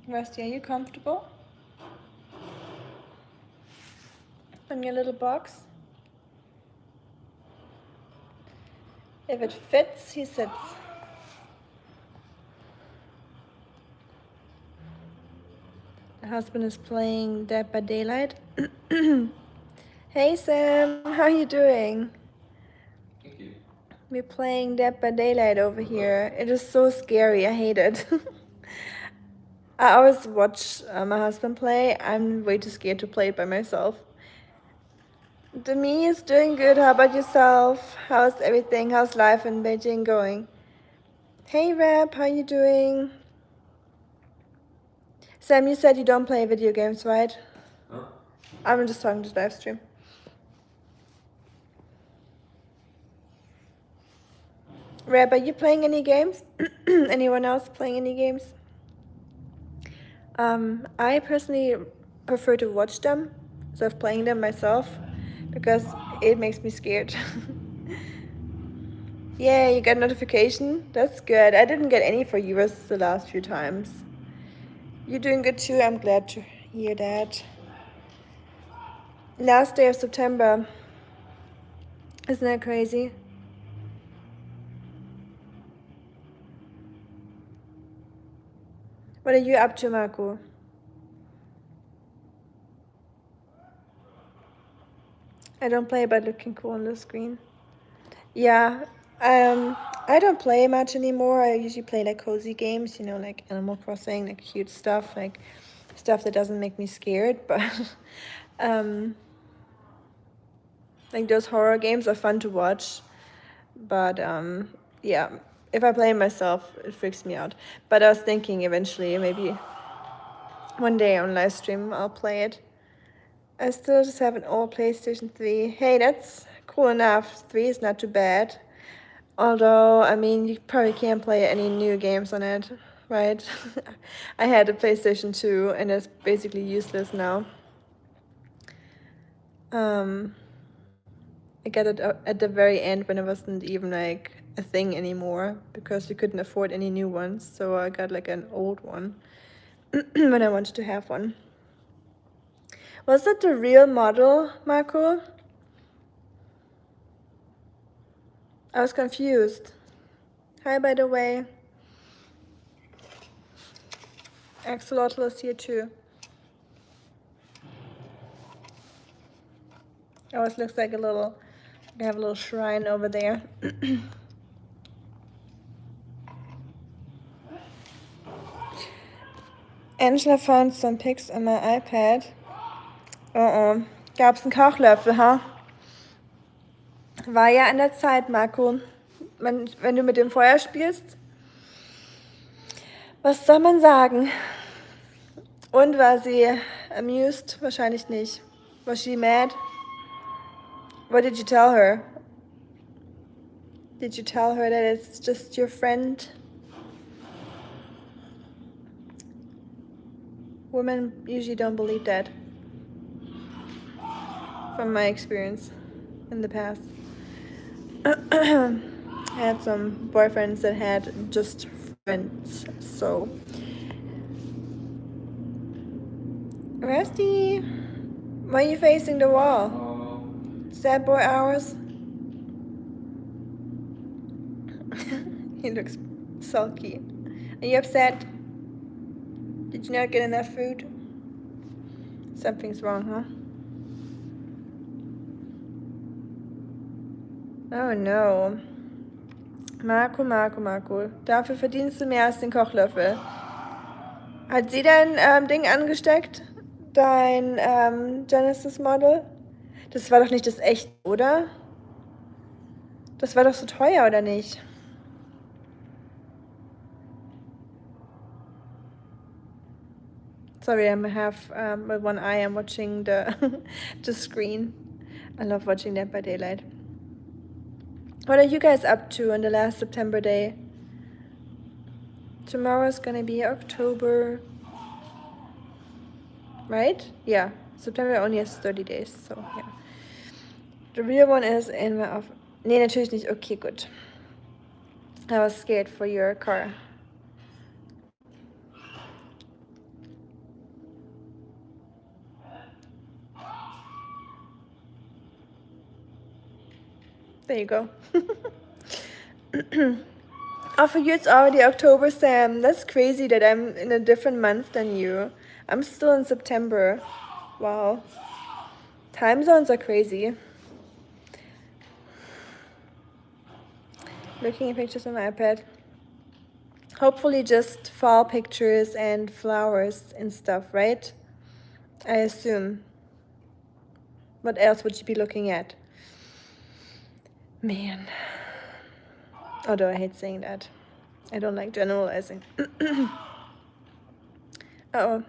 Rusty, are you comfortable? On your little box? If it fits, he sits. The husband is playing Dead by Daylight. Hey Sam, how are you doing? Thank you. We're playing Dead by Daylight over here. It is so scary, I hate it. I always watch my husband play. I'm way too scared to play it by myself. Demi is doing good. How about yourself? How's everything? How's life in Beijing going? Hey Rap, how you doing? Sam, you said you don't play video games, right? Huh? I'm just talking to the live stream. Rap, are you playing any games? Anyone else playing any games? I personally prefer to watch them instead of playing them myself because it makes me scared. Yeah, you got a notification? That's good. I didn't get any for US the last few times. You're doing good too. I'm glad to hear that. Last day of September. Isn't that crazy? What are you up to, Marco? I don't play by looking cool on the screen. Yeah, I don't play much anymore. I usually play like cozy games, you know, like Animal Crossing, like cute stuff, like stuff that doesn't make me scared. But like those horror games are fun to watch. But yeah, if I play myself, it freaks me out. But I was thinking eventually, maybe one day on live stream, I'll play it. I still just have an old PlayStation 3. Hey, that's cool enough. 3 is not too bad. Although, I mean, you probably can't play any new games on it, right? I had a PlayStation 2 and it's basically useless now. I got it at the very end when it wasn't even like a thing anymore because we couldn't afford any new ones. So I got like an old one when I wanted to have one. Was that the real model, Marco? I was confused. Hi, by the way. Axolotl is here too. Always looks like a little, I have a little shrine over there. Angela found some pics on my iPad. Oh, gab's einen Kochlöffel, ha? War ja an der Zeit, Marco. Wenn du mit dem Feuer spielst. Was soll man sagen? Und war sie amused? Wahrscheinlich nicht. Was she mad? What did you tell her? Did you tell her that it's just your friend? Women usually don't believe that. From my experience in the past. I had some boyfriends that had just friends, so. Rusty, why are you facing the wall? Sad boy hours? He looks sulky. Are you upset? Did you not get enough food? Something's wrong, huh? Oh no. Marco. Dafür verdienst du mehr als den Kochlöffel. Hat sie dein Ding angesteckt? Dein Genesis Model? Das war doch nicht das echte, oder? Das war doch so teuer, oder nicht? Sorry, I'm half with one eye. I'm watching the the screen. I love watching Dead by Daylight. What are you guys up to on the last September day? Tomorrow's gonna be October, right? Yeah, September only has 30 days, so yeah. The real one is in my office. Nee, natürlich nicht. Okay, gut. I was scared for your car. There you go. Oh, for you it's already October, Sam. That's crazy that I'm in a different month than you. I'm still in September. Wow. Time zones are crazy. Looking at pictures on my iPad. Hopefully just fall pictures and flowers and stuff, right? I assume. What else would you be looking at? Man. Although I hate saying that. I don't like generalizing. Uh-oh.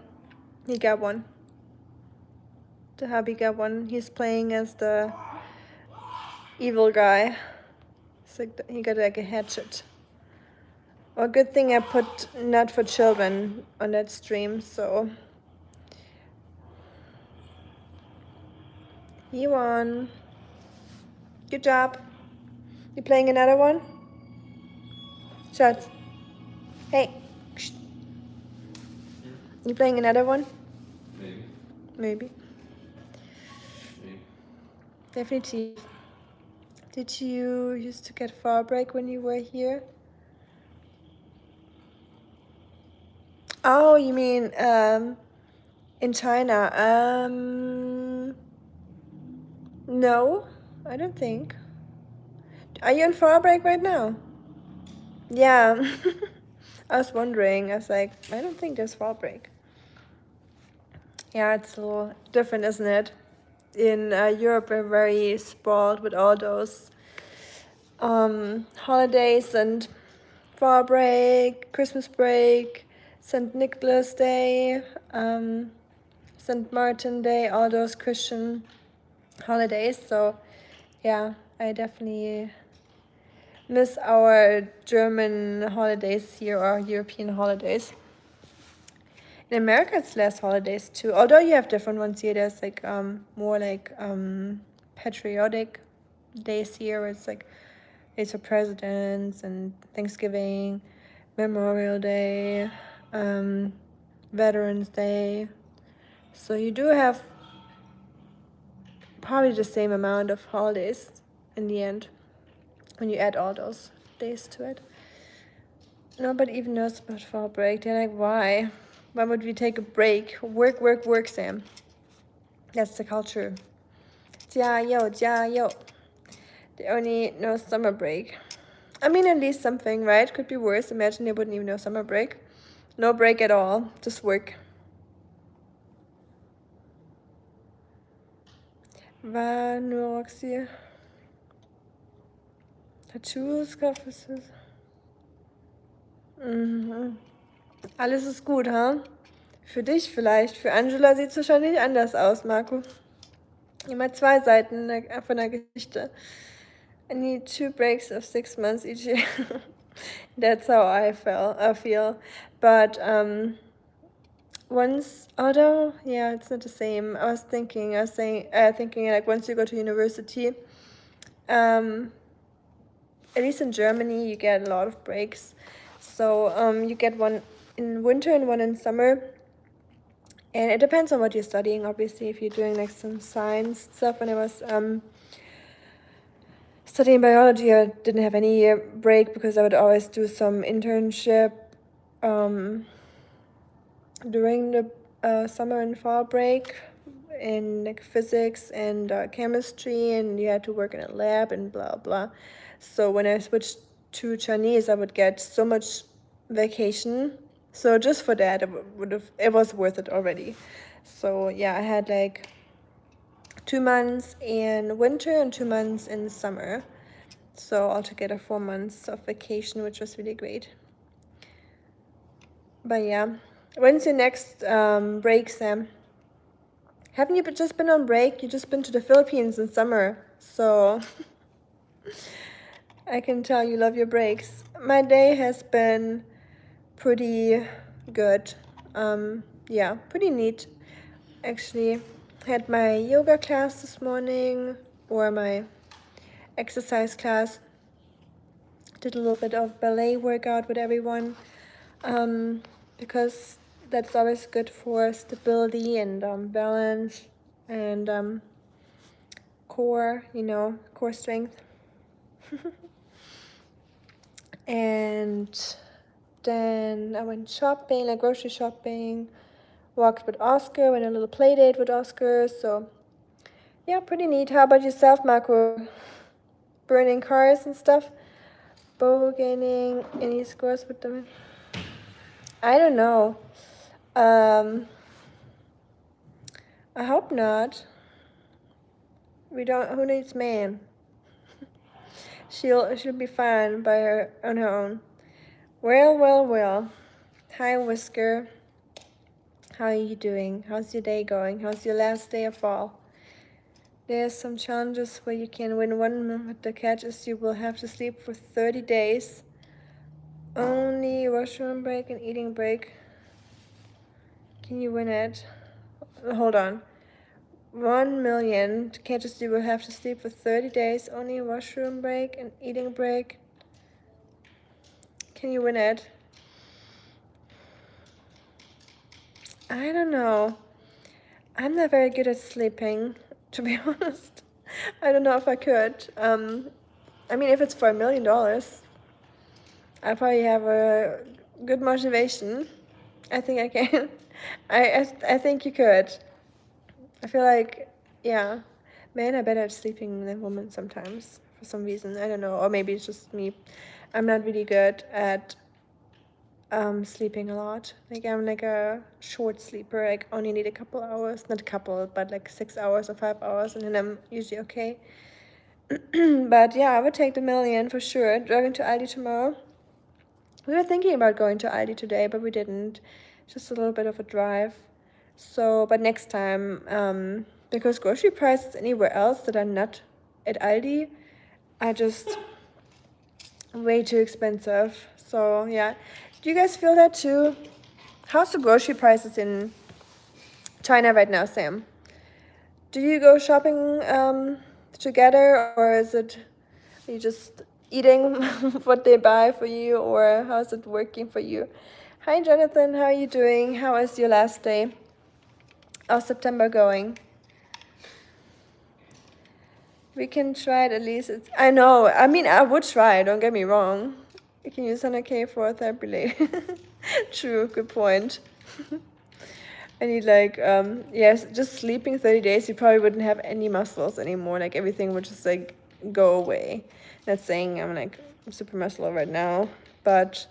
He got one. The hubby got one. He's playing as the evil guy. It's like he got like a hatchet. Well, good thing I put not for children on that stream, so he won. Good job. You playing another one? Shots. Hey. Shh. You playing another one? Maybe. Maybe. Maybe. Definitely. Did you used to get fall break when you were here? Oh, you mean in China? No, I don't think. Are you on fall break right now? Yeah. I was wondering. I was like, I don't think there's fall break. Yeah, it's a little different, isn't it? In Europe, we're very spoiled with all those holidays and fall break, Christmas break, St. Nicholas Day, St. Martin Day, all those Christian holidays. So, yeah, I definitely miss our German holidays here or European holidays. In America, it's less holidays too. Although you have different ones here, there's like more like patriotic days here. Where it's like it's for presidents and Thanksgiving, Memorial Day, Veterans Day. So you do have probably the same amount of holidays in the end when you add all those days to it. Nobody even knows about fall break. They're like, why? Why would we take a break? Work, work, work, Sam. That's the culture. 加油, 加油. They only know summer break. I mean, at least something, right? Could be worse. Imagine they wouldn't even know summer break. No break at all. Just work. War nur Roxy. Tattoos, Kaffee. Mhm. Alles ist gut, ha? Für dich vielleicht. Für Angela sieht es wahrscheinlich anders aus, Marco. Immer zwei Seiten von der Geschichte. I need 2 breaks of 6 months each year. That's how I feel. But once, although yeah, it's not the same. I was thinking like once you go to university, at least in Germany, you get a lot of breaks. So you get one in winter and one in summer. And it depends on what you're studying, obviously. If you're doing like some science stuff, when I was studying biology, I didn't have any break because I would always do some internship during the summer and fall break in like physics and chemistry, and you had to work in a lab and blah blah. So when I switched to Chinese, I would get so much vacation. So just for that, it was worth it already. So yeah, I had like 2 months in winter and 2 months in summer. So altogether 4 months of vacation, which was really great. But yeah, when's your next break, Sam? Haven't you just been on break? You just been to the Philippines in summer, so I can tell you love your breaks. My day has been pretty good. Yeah, pretty neat. Actually, had my yoga class this morning, or my exercise class. Did a little bit of ballet workout with everyone, because that's always good for stability and balance and core strength. And then I went shopping, like grocery shopping, walked with Oscar, went on a little play date with Oscar. So yeah, pretty neat. How about yourself, Marco? Burning cars and stuff? Bow gaining any scores with them? I don't know. I hope not. We don't. Who needs man? She'll be fine by her on her own. Well. Hi, Whisker. How are you doing? How's your day going? How's your last day of fall? There's some challenges where you can win one, but the catch is you will have to sleep for 30 days. Only washroom break and eating break. Can you win it? Hold on. 1 million catches you will have to sleep for 30 days. Only washroom break and eating break. Can you win it? I don't know. I'm not very good at sleeping, to be honest. I don't know if I could. I mean, if it's for $1 million, I probably have a good motivation. I think I can. I think you could. I feel like, yeah, men are better at sleeping than women sometimes for some reason. I don't know, or maybe it's just me. I'm not really good at sleeping a lot. Like I'm like a short sleeper. Like only need a couple hours, not a couple, but like 6 hours or 5 hours, and then I'm usually okay. But yeah, I would take the $1 million for sure. Driving to Aldi tomorrow. We were thinking about going to Aldi today, but we didn't. Just a little bit of a drive. So, but next time, because grocery prices anywhere else that are not at Aldi are just way too expensive. So yeah, do you guys feel that too? How's the grocery prices in China right now, Sam? Do you go shopping together, or is it you just eating what they buy for you, or how's it working for you? Hi, Jonathan. How are you doing? How is your last day of September going? We can try it at least. I know. I mean, I would try. Don't get me wrong. You can use an okay for a therapy lady. True. Good point. I need like yes, just sleeping 30 days. You probably wouldn't have any muscles anymore. Like everything would just like go away. Not saying I'm like super muscular right now, but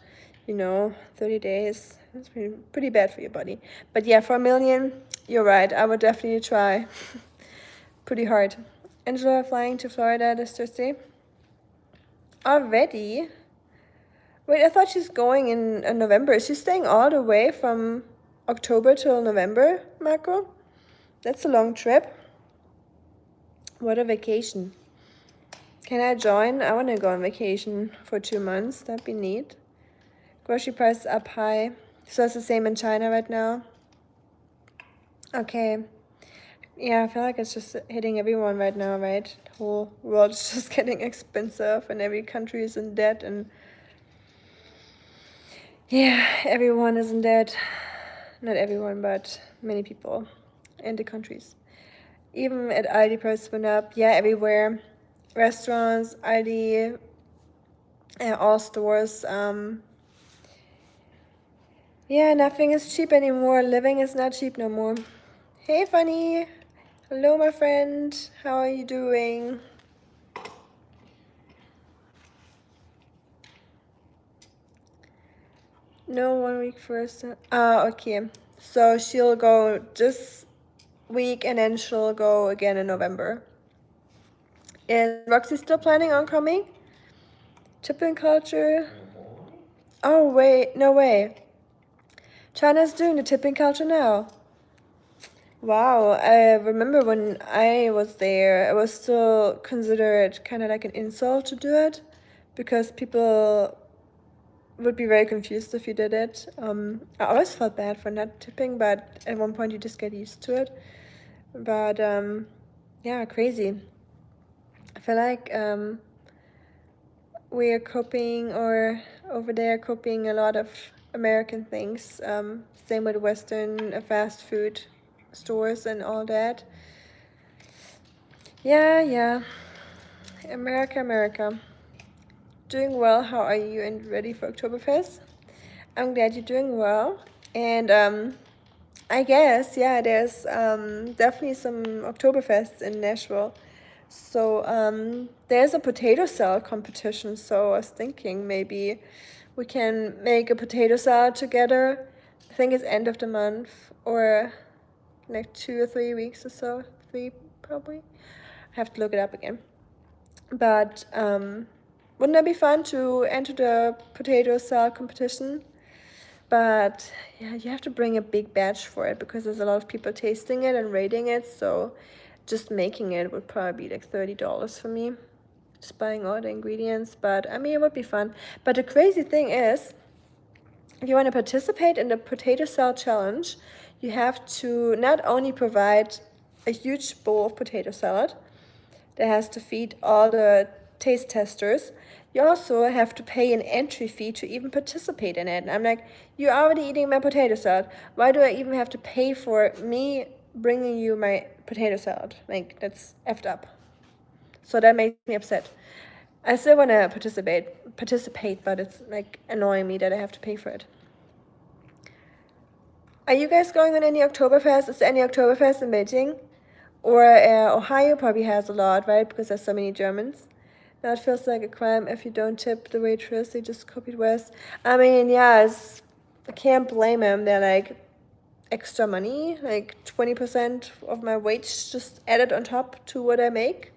30 days. That's pretty bad for your body. But yeah, for $1 million, you're right. I would definitely try. Pretty hard. Angela flying to Florida this Thursday. Already? Wait, I thought she's going in November. Is she staying all the way from October till November, Marco? That's a long trip. What a vacation. Can I join? I want to go on vacation for 2 months. That'd be neat. Grocery prices up high. So it's the same in China right now. Okay. Yeah, I feel like it's just hitting everyone right now, right? The whole world is just getting expensive and every country is in debt and yeah, everyone is in debt. Not everyone, but many people in the countries. Even at Aldi, prices went up. Yeah, everywhere. Restaurants, Aldi, all stores. Yeah, nothing is cheap anymore. Living is not cheap no more. Hey, Funny. Hello, my friend. How are you doing? No, 1 week first. Okay. So she'll go this week and then she'll go again in November. Is Roxy still planning on coming? Tipping culture? Oh, wait. No way. China's doing the tipping culture now. Wow. I remember when I was there, it was still considered kind of like an insult to do it because people would be very confused if you did it. I always felt bad for not tipping, but at one point you just get used to it. But yeah, crazy. I feel like we are copying, or over there copying a lot of American things. Same with Western fast food stores and all that. Yeah. America. doing well. How are you and ready for Oktoberfest? I'm glad you're doing well. And I guess, yeah, there's definitely some Oktoberfests in Nashville. So there's a potato salad competition. So I was thinking maybe we can make a potato salad together. I think it's end of the month or like 2 or 3 weeks or so. 3 probably. I have to look it up again. But wouldn't that be fun to enter the potato salad competition? But yeah, you have to bring a big batch for it because there's a lot of people tasting it and rating it. So just making it would probably be like $30 for me, just buying all the ingredients. But I mean, it would be fun. But the crazy thing is, if you want to participate in the potato salad challenge, you have to not only provide a huge bowl of potato salad that has to feed all the taste testers, you also have to pay an entry fee to even participate in it. And I'm like, you're already eating my potato salad. Why do I even have to pay for me bringing you my potato salad? Like, that's effed up. So that makes me upset. I still want to participate, but it's like annoying me that I have to pay for it. Are you guys going on any Oktoberfest? Is there any Oktoberfest in Beijing? Or Ohio probably has a lot, right? Because there's so many Germans. Now it feels like a crime if you don't tip the waitress. They just copied West. I mean, yeah, I can't blame them. They're like extra money, like 20% of my wage just added on top to what I make.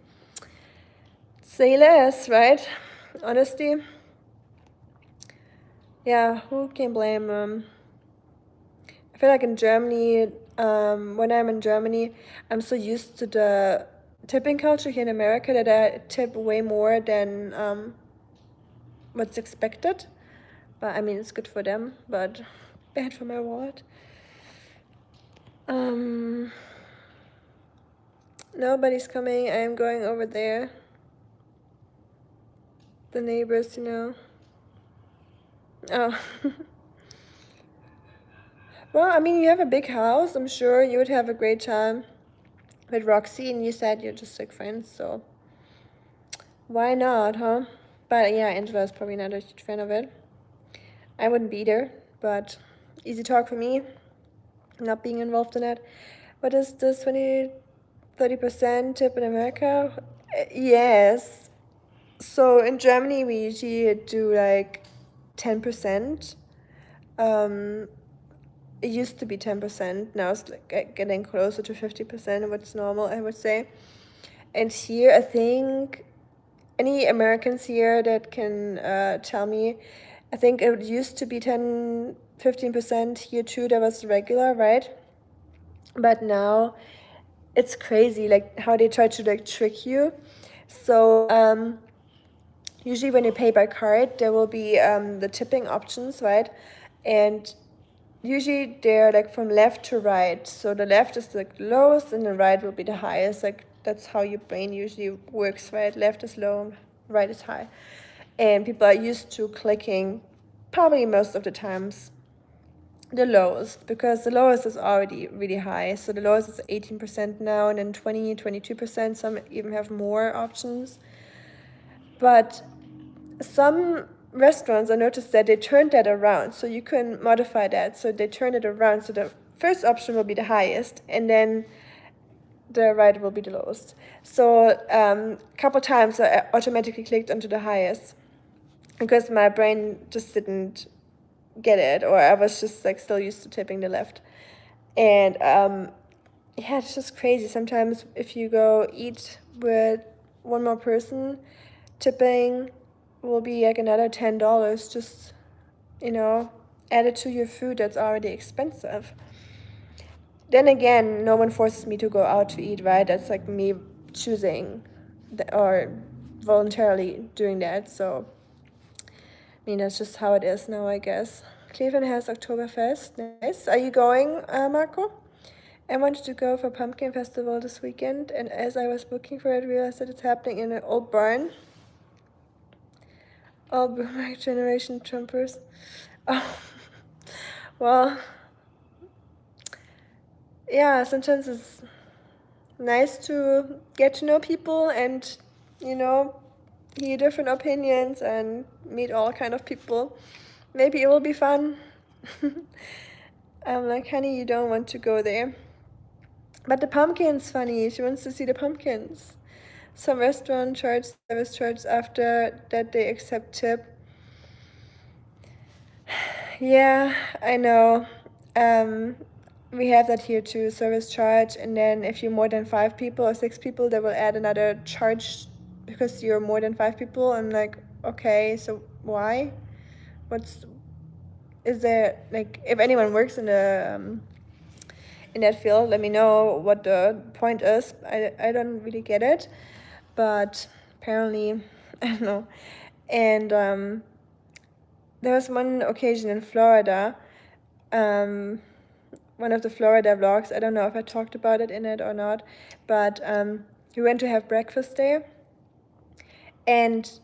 Say less, right? Honestly. Yeah, who can blame them? I feel like in Germany, when I'm in Germany, I'm so used to the tipping culture here in America that I tip way more than what's expected. But I mean, it's good for them, but bad for my wallet. Nobody's coming. I am going over there. The neighbors, you know. Oh. Well, I mean, you have a big house. I'm sure you would have a great time with Roxy, and you said you're just like friends, so why not, huh? But yeah, Angela is probably not a huge fan of it. I wouldn't be either, but easy talk for me, not being involved in it. What is this 30% tip in America? Yes. So in Germany, we usually do like 10%. It used to be 10%. Now it's like getting closer to 50%, what's normal, I would say. And here, I think any Americans here that can tell me, I think it used to be 10-15% here too. That was regular, right? But now it's crazy, like how they try to like trick you. So usually when you pay by card, there will be the tipping options, right? And usually they're like from left to right. So the left is like the lowest and the right will be the highest. Like that's how your brain usually works, right? Left is low, right is high. And people are used to clicking probably most of the times the lowest, because the lowest is already really high. So the lowest is 18% now, and then 22%. Some even have more options. But some restaurants, I noticed that they turned that around, so you can modify that. So they turned it around, so the first option will be the highest, and then the right will be the lowest. So a couple times I automatically clicked onto the highest because my brain just didn't get it, or I was just like still used to tipping the left. And yeah, it's just crazy. Sometimes if you go eat with one more person, tipping will be like another $10 just, you know, added to your food that's already expensive. Then again, no one forces me to go out to eat, right? That's like me choosing or voluntarily doing that. So I mean, that's just how it is now, I guess. Cleveland has Oktoberfest. Nice. Are you going, Marco? I wanted to go for Pumpkin Festival this weekend, and as I was looking for it, I realized that it's happening in an old barn. All boomer generation Trumpers. Oh, well, yeah, sometimes it's nice to get to know people and, you know, hear different opinions and meet all kind of people. Maybe it will be fun. I'm like, honey, you don't want to go there. But the pumpkins, funny. She wants to see the pumpkins. Some restaurant charge service charge after that they accept tip. Yeah, I know. We have that here too, service charge, and then if you're more than 5 people or 6 people, they will add another charge because you're more than 5 people. I'm like, okay, so why? Is there, like, if anyone works in that field, let me know what the point is. I don't really get it, but apparently, I don't know. And there was one occasion in Florida, one of the Florida vlogs. I don't know if I talked about it in it or not, but we went to have breakfast there, and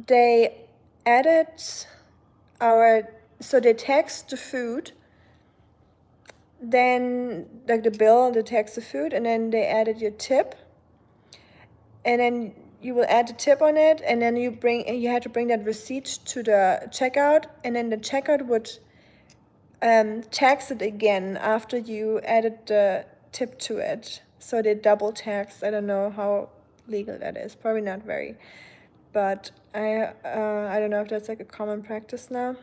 they added so they taxed the food, then like the bill, they taxed the food, and then they added your tip, and then you will add the tip on it, and then you had to bring that receipt to the checkout, and then the checkout would tax it again after you added the tip to it. So they double tax. I don't know how legal that is. Probably not very, but I don't know if that's like a common practice now.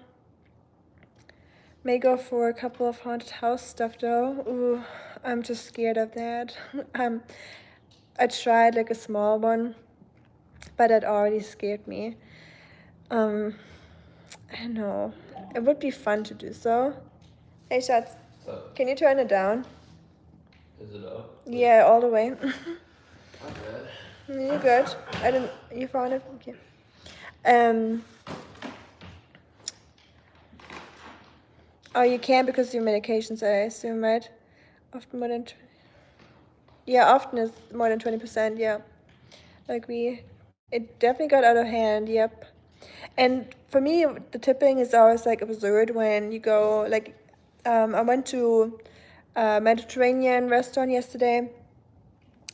May go for a couple of haunted house stuff though. Ooh, I'm just scared of that. I tried like a small one, but it already scared me. I don't know. It would be fun to do so. Hey, Schatz, So, can you turn it down? is it up? Yeah, all the way. Not bad. You're good. You found it? Okay. Oh, you can because of your medications, I assume, right? Often more than, yeah, often is more than 20%, yeah. Like it definitely got out of hand, yep. And for me, the tipping is always like absurd when you go, like, I went to a Mediterranean restaurant yesterday.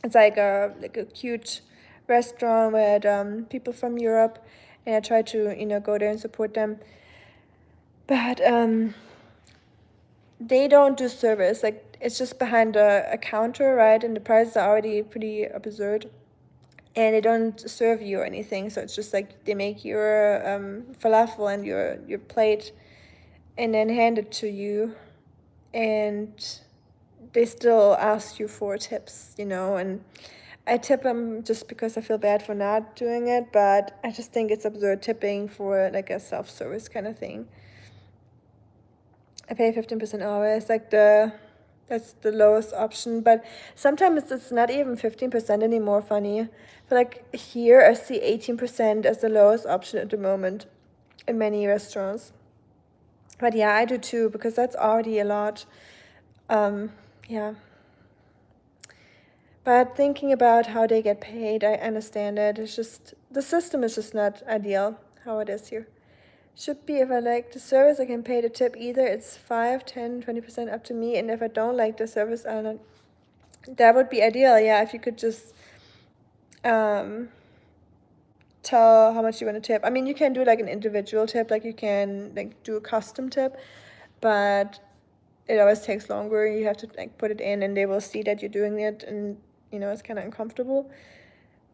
It's like a cute restaurant with people from Europe, and I try to go there and support them. But they don't do service. Like, it's just behind a counter, right? And the prices are already pretty absurd. And they don't serve you or anything, so it's just like they make your falafel and your plate and then hand it to you, and they still ask you for tips, and I tip them just because I feel bad for not doing it, but I just think it's absurd tipping for like a self-service kind of thing. I pay 15% always, like that's the lowest option, but sometimes it's not even 15% anymore, funny. But like here I see 18% as the lowest option at the moment in many restaurants. But yeah, I do too, because that's already a lot. Yeah. But thinking about how they get paid, I understand it. It's just, the system is just not ideal how it is here. Should be, if I like the service, I can pay the tip either. It's 5, 10, 20% up to me. And if I don't like the service, I'll not. That would be ideal, yeah, if you could just tell how much you want to tip. I mean, you can do like an individual tip, like you can like do a custom tip, but it always takes longer. You have to like put it in, and they will see that you're doing it, and it's kind of uncomfortable.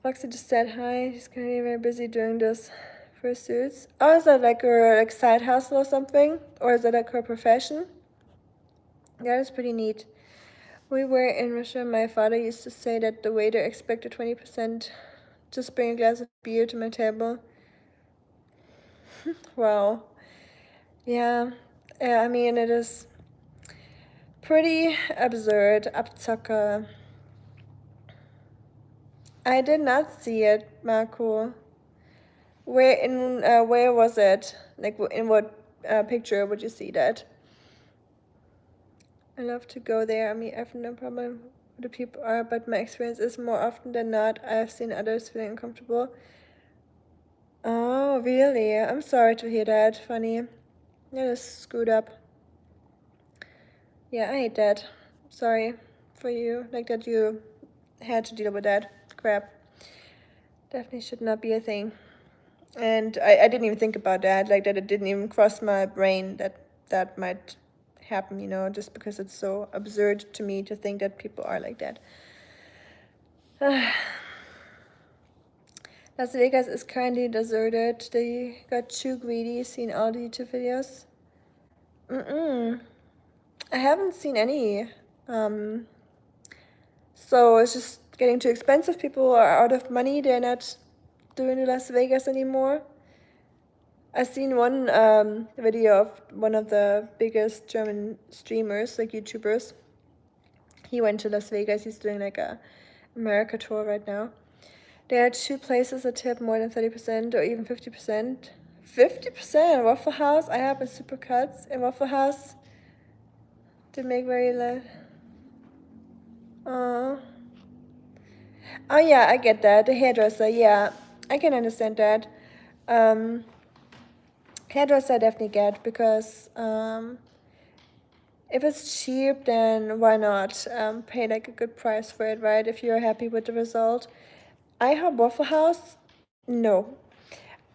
Foxy just said hi. She's gonna be very busy doing this for suits. Oh, is that like her side hustle or something, or is that like her profession? That is pretty neat. We were in Russia. My father used to say that the waiter expected 20%. Just bring a glass of beer to my table. Wow. Yeah. I mean, it is pretty absurd. Abzocke. I did not see it, Marco. Where was it? Like, in what picture would you see that? I love to go there. I mean, I have no problem who the people are, but my experience is more often than not, I have seen others feeling uncomfortable. Oh, really? I'm sorry to hear that, funny. That is screwed up. Yeah, I hate that. Sorry for you, like that you had to deal with that crap. Definitely should not be a thing. And I didn't even think about that, like that it didn't even cross my brain that that might happen, you know, just because it's so absurd to me to think that people are like that. Las Vegas is currently deserted. They got too greedy. Seen all the YouTube videos? I haven't seen any. So it's just getting too expensive. People are out of money. They're not doing the Las Vegas anymore. I've seen one video of one of the biggest German streamers, like YouTubers. He went to Las Vegas. He's doing like a America tour right now. There are 2 places that tip more than 30% or even 50%. 50%? Waffle House? I have a Supercuts in Waffle House. They make very low. Oh yeah, I get that. The hairdresser, yeah, I can understand that. Hairdresser I definitely get because if it's cheap, then why not pay like a good price for it, right? If you're happy with the result. IHOP Waffle House, no.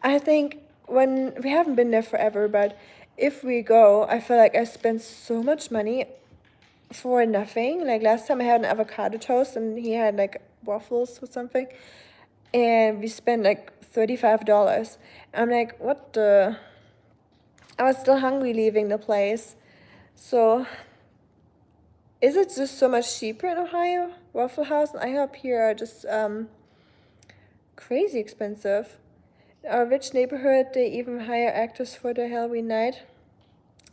I think when we haven't been there forever, but if we go, I feel like I spend so much money for nothing. Like last time I had an avocado toast and he had like waffles or something, and we spent like $35. I'm like, what the? I was still hungry leaving the place. So is it just so much cheaper in Ohio? Waffle House and IHOP here are just crazy expensive. Our rich neighborhood, they even hire actors for the Halloween night.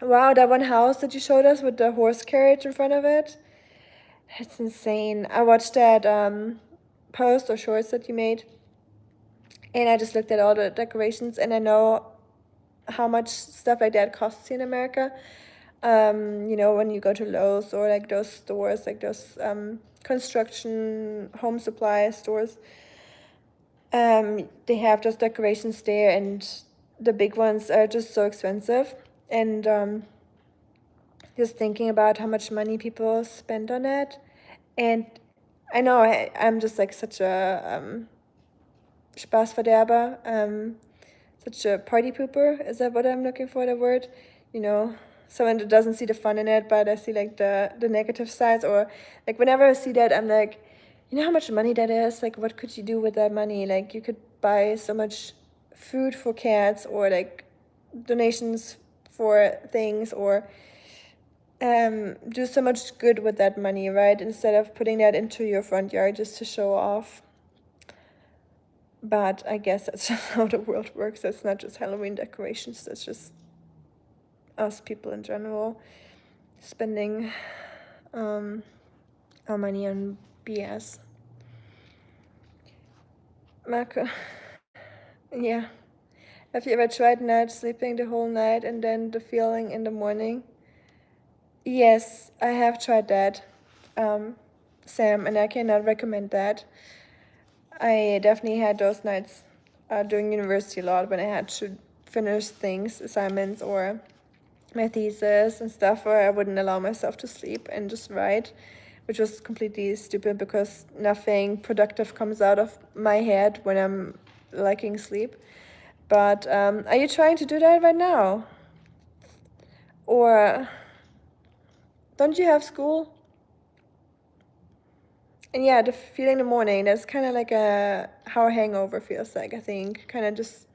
Wow, that one house that you showed us with the horse carriage in front of it. That's insane. I watched that post or shorts that you made, and I just looked at all the decorations, and I know how much stuff like that costs in America. You know, when you go to Lowe's or like those stores, like those construction home supply stores, they have those decorations there, and the big ones are just so expensive. And just thinking about how much money people spend on it, and I know I'm just like such a Spaßverderber, such a party pooper. Is that what I'm looking for, the word? You know, someone that doesn't see the fun in it, but I see like the negative sides, or like whenever I see that, I'm like, you know how much money that is? Like, what could you do with that money? Like, you could buy so much food for cats, or like donations for things, or do so much good with that money, right? Instead of putting that into your front yard just to show off. But I guess that's just how the world works. That's not just Halloween decorations, that's just us people in general spending our money on BS. Marco, yeah. Have you ever tried not sleeping the whole night and then the feeling in the morning? Yes, I have tried that, Sam, and I cannot recommend that. I definitely had those nights during university a lot when I had to finish things, assignments, or my thesis and stuff, where I wouldn't allow myself to sleep and just write, which was completely stupid because nothing productive comes out of my head when I'm lacking sleep. But are you trying to do that right now? Or don't you have school? And yeah, the feeling in the morning, that's kind of like how a hangover feels like, I think. Kind of just,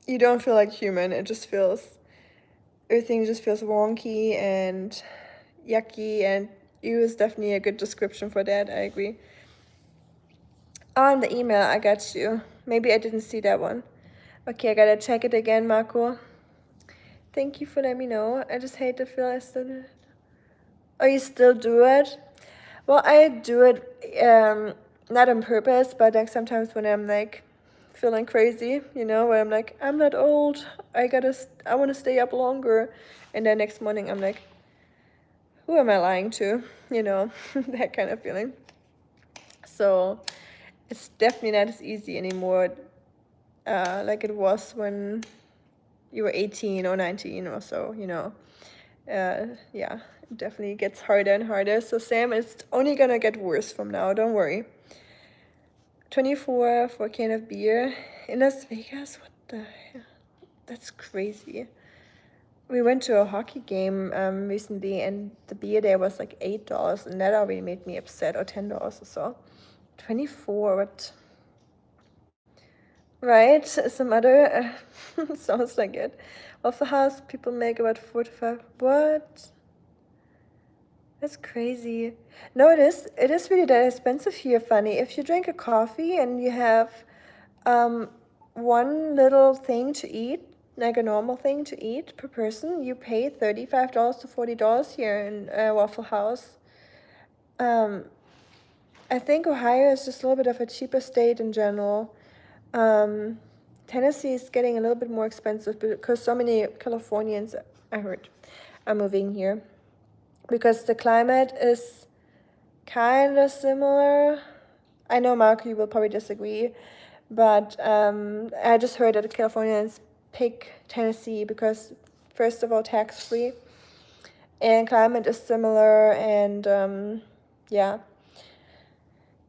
you don't feel like human. Everything just feels wonky and yucky, and you is definitely a good description for that, I agree. On the email, I got you. Maybe I didn't see that one. Okay, I gotta check it again, Marco. Thank you for letting me know. I just hate to feel I still do it. Oh, you still do it? Well, I do it not on purpose, but like sometimes when I'm like feeling crazy, you know, where I'm like, I'm not old, I want to stay up longer, and then next morning I'm like, who am I lying to? You know, that kind of feeling. So it's definitely not as easy anymore, like it was when you were 18 or 19 or so, you know. Yeah, it definitely gets harder and harder. So Sam, it's only gonna get worse from now, don't worry. $24 for a can of beer in Las Vegas. What the hell? That's crazy. We went to a hockey game recently, and the beer there was like $8, and that already made me upset, or $10 or so. 24, what? Right? Some other sounds like it. Waffle House, people make about 4 to 5. What? That's crazy. No, it is. It is really that expensive here, funny. If you drink a coffee and you have one little thing to eat, like a normal thing to eat per person, you pay $35 to $40 here in Waffle House. I think Ohio is just a little bit of a cheaper state in general. Tennessee is getting a little bit more expensive because so many Californians, I heard, are moving here. Because the climate is kind of similar. I know, Mark, you will probably disagree, but I just heard that Californians pick Tennessee because, first of all, tax-free, and climate is similar, and yeah,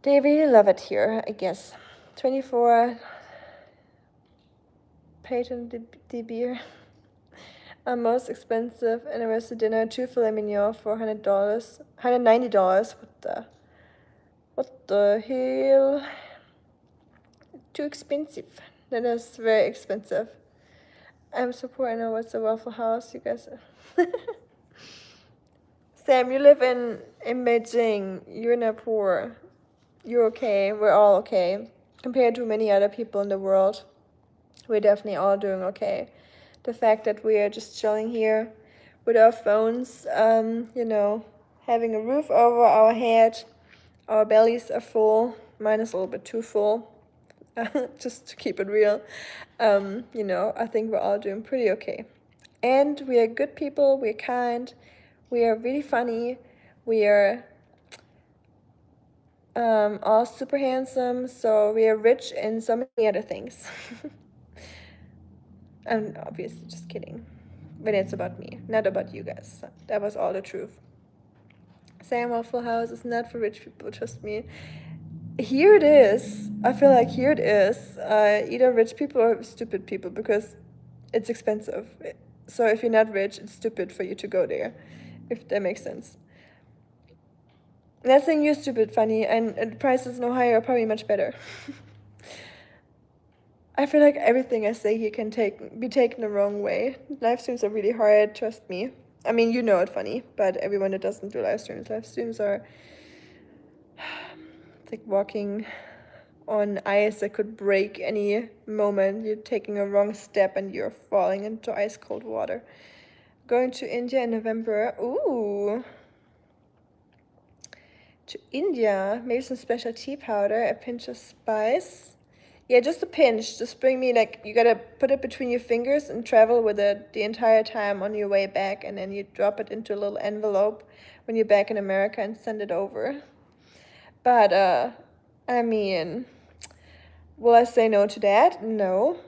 they really love it here, I guess. 24 Peyton de beer. Our most expensive anniversary dinner, 2 filet mignon for $100, $190. What the hell? Too expensive. That is very expensive. I'm so poor. I know what's a Waffle House. You guys. Sam, you live in Beijing. You're not poor. You're okay. We're all okay. Compared to many other people in the world, we're definitely all doing okay. The fact that we are just chilling here with our phones, having a roof over our head, our bellies are full. Mine is a little bit too full, just to keep it real. I think we're all doing pretty okay. And we are good people, we're kind, we are really funny, we are all super handsome, so we are rich in so many other things. I'm obviously just kidding. When it's about me, not about you guys. That was all the truth. Sam, Waffle House is not for rich people, trust me. Here it is. I feel like here it is. Either rich people or stupid people, because it's expensive. So if you're not rich, it's stupid for you to go there, if that makes sense. Not saying you're stupid, funny, and the prices in Ohio are probably much better. I feel like everything I say here can be taken the wrong way. Live streams are really hard, trust me. I mean, you know it, funny, but everyone that doesn't do live streams are it's like walking on ice that could break any moment. You're taking a wrong step and you're falling into ice cold water. Going to India in November. Ooh. To India, maybe some special tea powder, a pinch of spice. Yeah, just a pinch. Just bring me, you gotta put it between your fingers and travel with it the entire time on your way back, and then you drop it into a little envelope when you're back in America and send it over. But, I mean, will I say no to that? No.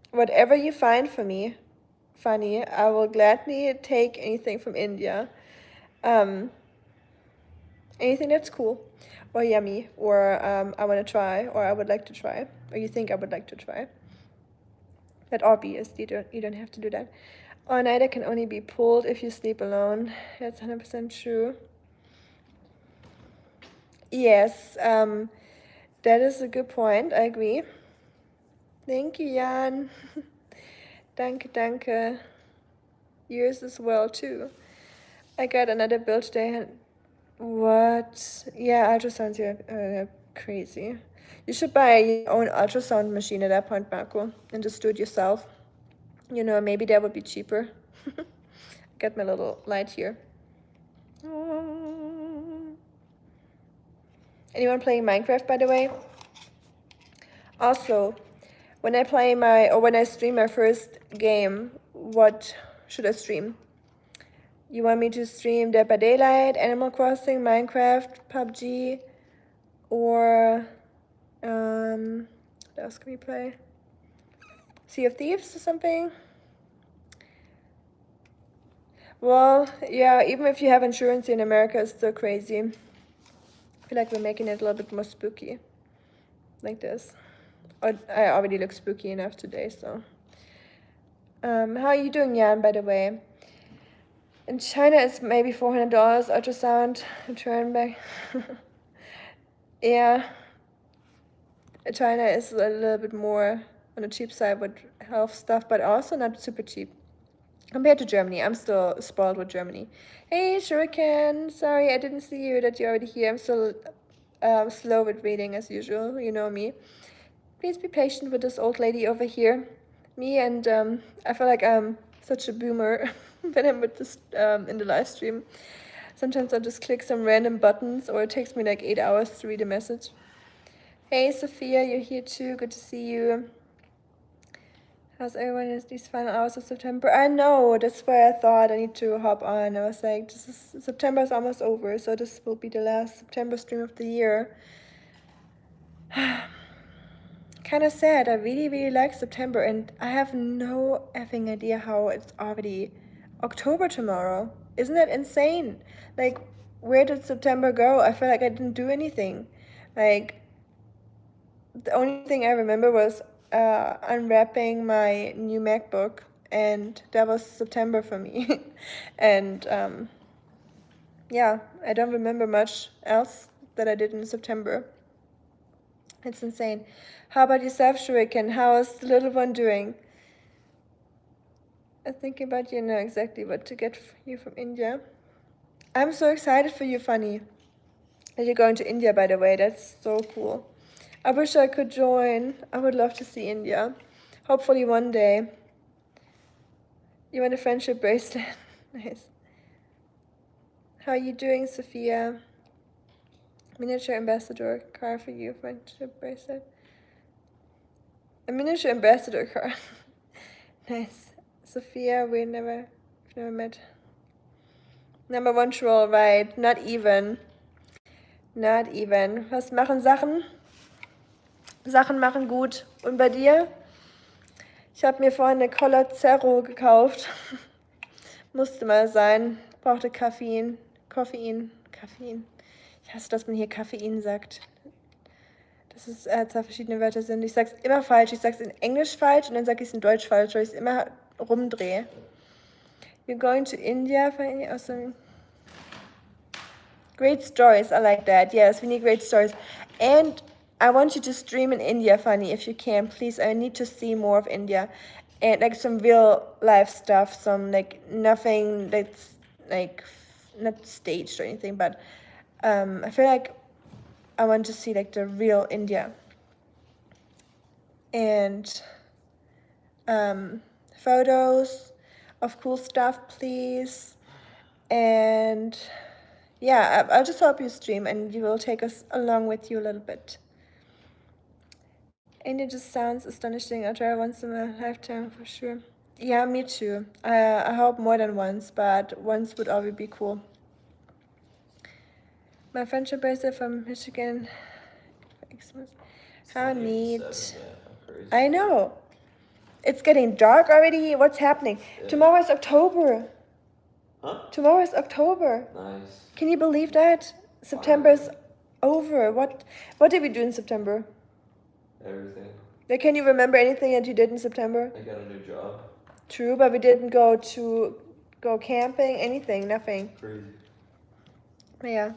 Whatever you find for me, funny, I will gladly take anything from India. Anything that's cool or yummy, or I want to try, or I would like to try, or you think I would like to try. But obviously, you don't have to do that. All-nighter can only be pulled if you sleep alone. That's 100% true. Yes, that is a good point. I agree. Thank you, Jan. Danke, danke. Yours as well, too. I got another bill today. What? Yeah, ultrasounds are crazy. You should buy your own ultrasound machine at that point, Marco, and just do it yourself. Maybe that would be cheaper. Got my little light here. Anyone playing Minecraft, by the way? Also, when I stream my first game, what should I stream? You want me to stream Dead by Daylight, Animal Crossing, Minecraft, PUBG, or what else can we play? Sea of Thieves or something? Well, yeah, even if you have insurance in America, it's still crazy. I feel like we're making it a little bit more spooky. like this. I already look spooky enough today, so. How are you doing, Jan, by the way? In China, it's maybe $400 ultrasound return back. Yeah, China is a little bit more on the cheap side with health stuff, but also not super cheap compared to Germany. I'm still spoiled with Germany. Hey, Shuriken, sorry I didn't see you that you're already here. I'm still slow with reading as usual, you know me. Please be patient with this old lady over here. Me and I feel like I'm such a boomer when I'm with this in the live stream. Sometimes I'll just click some random buttons, or it takes me like 8 hours to read a message. Hey Sophia, you're here too. Good to see you. How's everyone in these final hours of September? I know, that's why I thought I need to hop on. I was like, September is almost over, so this will be the last September stream of the year. Kind of sad. I really, really like September, and I have no effing idea how it's already October tomorrow. Isn't that insane? Like, where did September go? I feel like I didn't do anything. Like, the only thing I remember was unwrapping my new MacBook, and that was September for me. And yeah, I don't remember much else that I did in September. It's insane. How about yourself, Shuriken? How is the little one doing? I think about you know exactly what to get for you from India. I'm so excited for you, Funny, that you're going to India, by the way. That's so cool. I wish I could join. I would love to see India. Hopefully one day. You want a friendship bracelet? Nice. How are you doing, Sophia? Miniature ambassador car for you, friendship bracelet. A miniature ambassador car. Nice. Sophia, we've never met. Number one troll, right? Not even. Not even. Was machen Sachen? Sachen machen gut. Und bei dir? Ich habe mir vorhin eine Cola Zero gekauft. Musste mal sein. Brauchte Koffein. Ich hasse, dass man hier Koffein sagt. Dass es zwei verschiedene Wörter sind. Ich sag's immer falsch. Ich sag's in Englisch falsch und dann sag ich es in Deutsch falsch, weil ich es immer rumdrehe. You're going to India? Awesome. Great stories. I like that. Yes, we need great stories. And I want you to stream in India, Funny, if you can, please. I need to see more of India. And like some real life stuff, some like nothing that's like not staged or anything, but I feel like I want to see like the real India. And photos of cool stuff, please. And yeah, I'll just help you stream, and you will take us along with you a little bit. India just sounds astonishing. I'll try once in a lifetime for sure. Yeah, me too. I hope more than once, but once would always be cool. My friendship bracelet from Michigan for Xmas. How neat. I know. It's getting dark already. What's happening? Yeah. Tomorrow is October. Huh? Tomorrow is October. Nice. Can you believe that? September is over. What did we do in September? Everything. Like, can you remember anything that you did in September? I got a new job. True, but we didn't go camping, anything, nothing. Crazy. Yeah.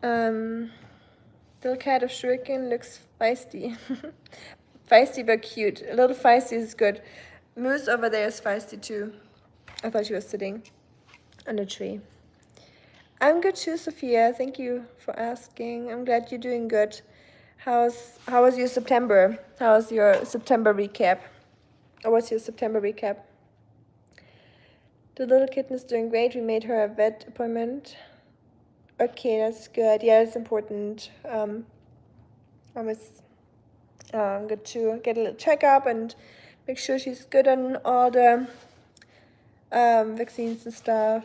Little cat of Shuriken looks feisty. Feisty but cute. A little feisty is good. Moose over there is feisty too. I thought she was sitting on a tree. I'm good too, Sophia. Thank you for asking. I'm glad you're doing good. How was your September? How was your September recap? Or what's your September recap? The little kitten is doing great. We made her a vet appointment. Okay, that's good. Yeah, it's important. Always good to get a little checkup and make sure she's good on all the vaccines and stuff.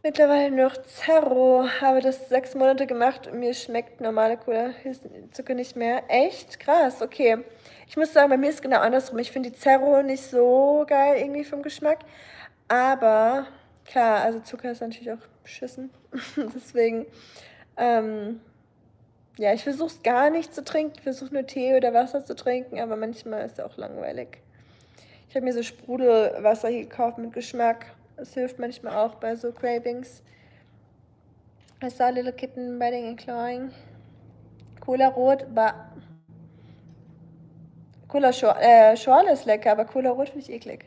Mittlerweile nur noch Zerro. Habe das 6 Monate gemacht und mir schmeckt normale Cola-Zucker nicht mehr. Echt? Krass, okay. Ich muss sagen, bei mir ist es genau andersrum. Ich finde die Zerro nicht so geil irgendwie vom Geschmack. Aber klar, also Zucker ist natürlich auch beschissen. Deswegen, Ja, ich versuche es gar nicht zu trinken. Ich versuche nur Tee oder Wasser zu trinken, aber manchmal ist es auch langweilig. Ich habe mir so Sprudelwasser hier gekauft mit Geschmack. Das hilft manchmal auch bei so Cravings. I saw a little kitten biting and clawing. Cola Rot, Cola Schorle ist lecker, aber Cola Rot finde ich eklig.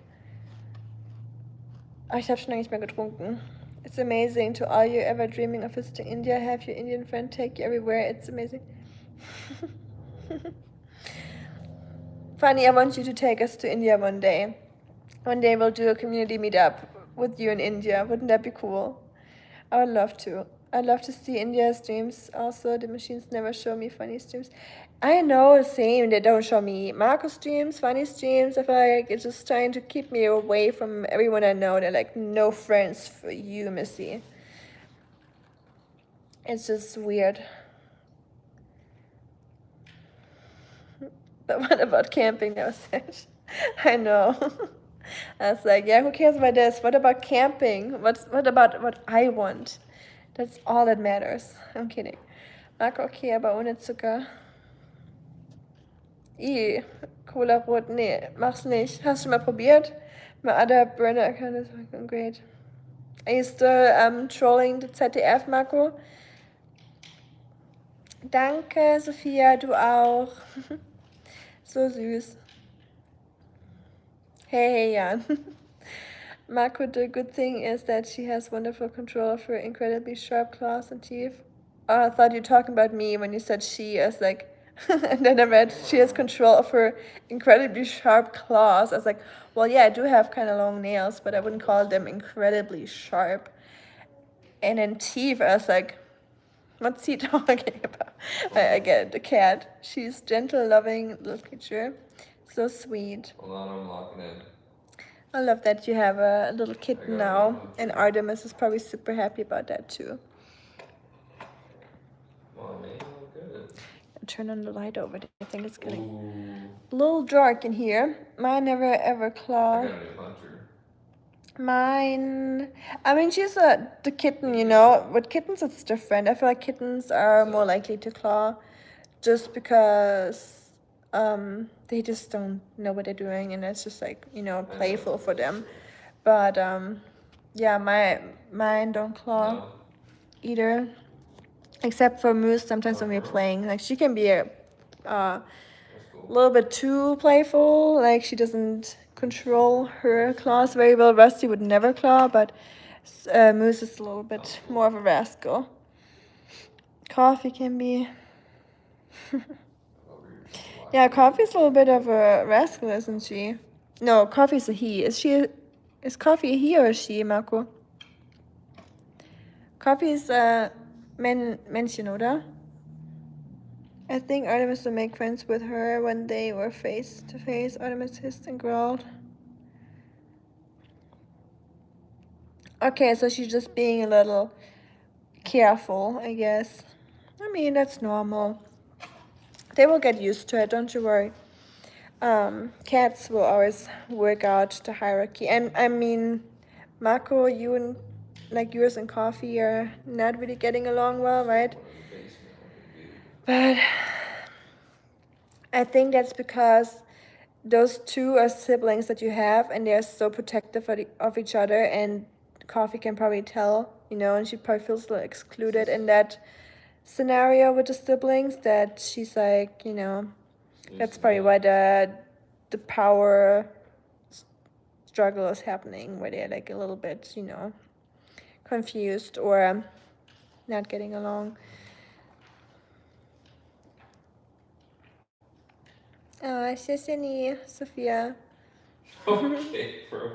Aber ich habe schon lange nicht mehr getrunken. It's amazing. To all you ever dreaming of visiting India, have your Indian friend take you everywhere. It's amazing. Funny, I want you to take us to India one day. One day we'll do a community meetup with you in India. Wouldn't that be cool? I would love to. I'd love to see India streams also. The machines never show me funny streams. I know, same. They don't show me Marco streams, funny streams. I feel like it's just trying to keep me away from everyone I know. They're like, no friends for you, Missy. It's just weird. But what about camping? That was it. I know. I was like, yeah, who cares about this? What about camping? What about what I want? That's all that matters. I'm kidding. Marco, okay, aber ohne Zucker. Cola Rot, nee, mach's nicht. Hast du mal probiert? My other burner account is fucking great. Are you still trolling the ZDF, Marco? Danke, Sophia, du auch. So süß. Hey, Jan. Marco, the good thing is that she has wonderful control of her incredibly sharp claws and teeth. Oh, I thought you were talking about me when you said she. I was like, and then I read she has control of her incredibly sharp claws. I was like, well, yeah, I do have kind of long nails, but I wouldn't call them incredibly sharp. And then teeth, I was like, what's he talking about? I get it, the cat. She's gentle, loving little creature. So sweet. Hold on, I'm locking in. I love that you have a little kitten now, and Artemis is probably super happy about that too. Mommy, look good. Turn on the light over there. I think it's getting Ooh. a little dark in here. Mine never ever I claw. got a new hunter. Mine, I mean, she's the kitten, you know. With kittens, it's different. I feel like kittens are more likely to claw, just because they just don't know what they're doing, and it's just like, you know, playful for them. But yeah, mine don't claw No. either, except for Moose. Sometimes when we're playing, like she can be a That's cool. little bit too playful. Like she doesn't control her claws very well. Rusty would never claw, but Moose is a little bit more of a rascal. Coffee can be. Yeah, Coffee's a little bit of a rascal, isn't she? No, Coffee's a he. Is Coffee a he or a she, Marco? Coffee's a Männchen, oder? I think Artemis will make friends with her when they were face to face. Artemis hissed and growled. Okay, so she's just being a little careful, I guess. I mean, that's normal. They will get used to it, don't you worry. Cats will always work out the hierarchy. And I mean, Marco, you and like yours and Coffee are not really getting along well, right? But I think that's because those two are siblings that you have, and they're so protective of each other. And Coffee can probably tell, you know, and she probably feels a little excluded in that scenario with the siblings, that she's like, you know, that's probably why the power struggle is happening, where they're like a little bit, you know, confused or not getting along. Oh, Shishini, Sophia. Okay, bro.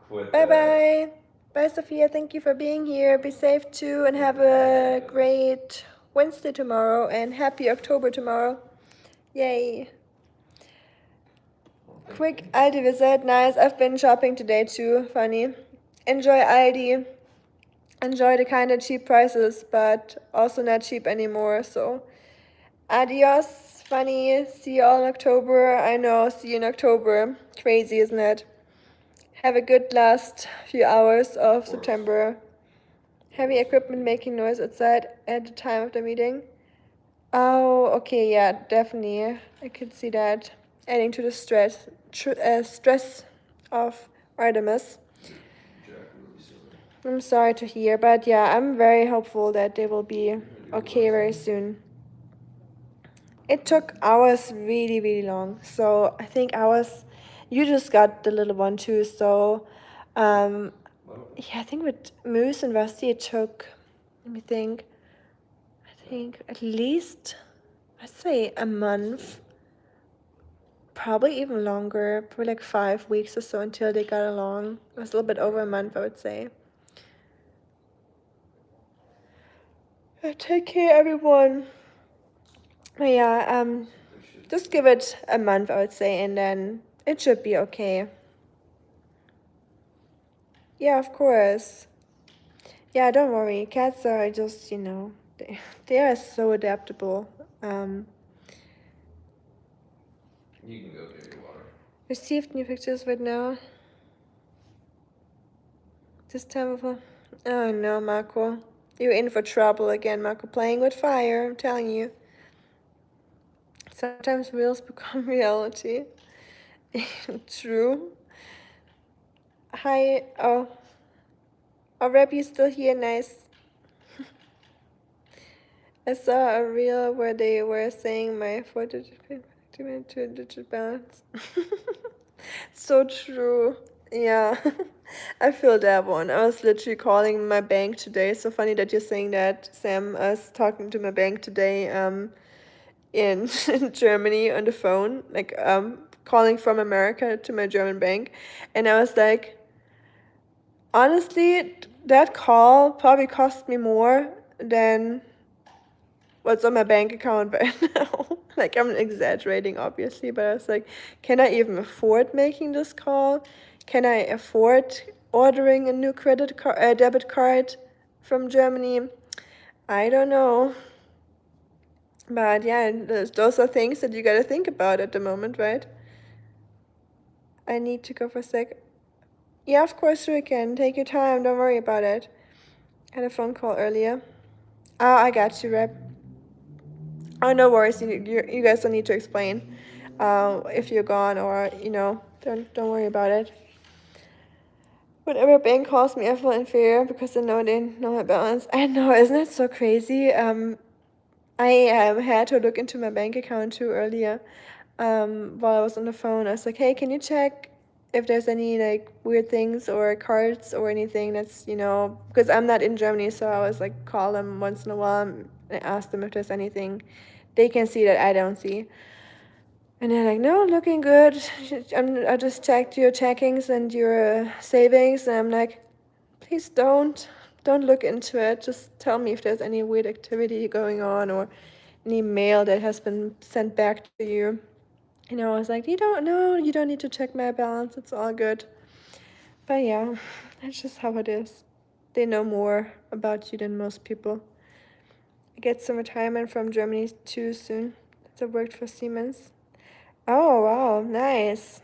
Quit Bye that. bye. Bye, Sophia. Thank you for being here. Be safe too, and have a great Wednesday tomorrow, and happy October tomorrow. Yay. Quick Aldi visit. Nice. I've been shopping today too. Funny. Enjoy Aldi. Enjoy the kind of cheap prices, but also not cheap anymore. So, adios. Funny. See you all in October. I know. See you in October. Crazy, isn't it? Have a good last few hours of September. Heavy equipment making noise outside at the time of the meeting. Oh, okay, yeah, definitely. I could see that adding to the stress of Artemis. Jack really silly. I'm sorry to hear, but yeah, I'm very hopeful that they will be okay very soon. It took hours really, really long. So I think hours. You just got the little one too. So, um, yeah, I think with Moose and Rusty it took. Let me think. I think at least, I'd say a month. Probably even longer. Probably like 5 weeks or so until they got along. It was a little bit over a month, I would say. Take care, everyone. But yeah, just give it a month, I would say, and then it should be okay. Yeah, of course. Yeah, don't worry. Cats are just, they are so adaptable. Um, You can go get your water. Received new pictures right now. This time of oh no, Marco. You're in for trouble again, Marco. Playing with fire, I'm telling you. Sometimes reels become reality. True. Hi. Oh. Oh, Reb, you still here? Nice. I saw a reel where they were saying my 4-digit pin connected to a digit balance. So true. Yeah. I feel that one. I was literally calling my bank today. So funny that you're saying that, Sam. I was talking to my bank today in, in Germany on the phone, like calling from America to my German bank. And I was like, honestly, that call probably cost me more than what's on my bank account right now. Like, I'm exaggerating, obviously, but I was like, can I even afford making this call? Can I afford ordering a new debit card from Germany? I don't know. But yeah, those are things that you gotta think about at the moment, right? I need to go for a sec. Yeah, of course you can. Take your time. Don't worry about it. I had a phone call earlier. Oh, I got you, Rep. Oh, no worries. You guys don't need to explain if you're gone or, don't worry about it. Whenever a bank calls me, I feel inferior because they know my balance. I know, isn't it so crazy? I had to look into my bank account too earlier while I was on the phone. I was like, hey, can you check if there's any like weird things or cards or anything that's, because I'm not in Germany, so I was like, call them once in a while and ask them if there's anything they can see that I don't see. And they're like, no, looking good. I just checked your checkings and your savings. And I'm like, please don't look into it. Just tell me if there's any weird activity going on or any mail that has been sent back to you. I was like, you don't know, you don't need to check my balance. It's all good. But yeah, that's just how it is. They know more about you than most people. I get some retirement from Germany too soon. I worked for Siemens. Oh, wow, nice.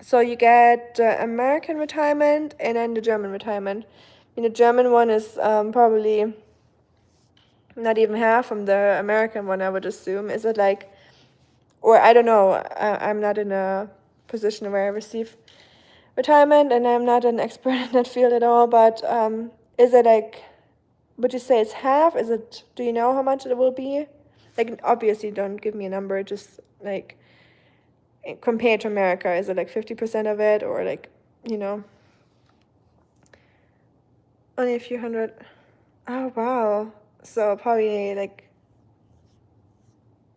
So you get the American retirement and then the German retirement. The German one is probably not even half from the American one, I would assume. Is it like, or I don't know, I'm not in a position where I receive retirement and I'm not an expert in that field at all, but is it like, would you say it's half? Do you know how much it will be? Like, obviously, don't give me a number, just like, compared to America, is it like 50% of it or like, only a few hundred? Oh, wow. So probably like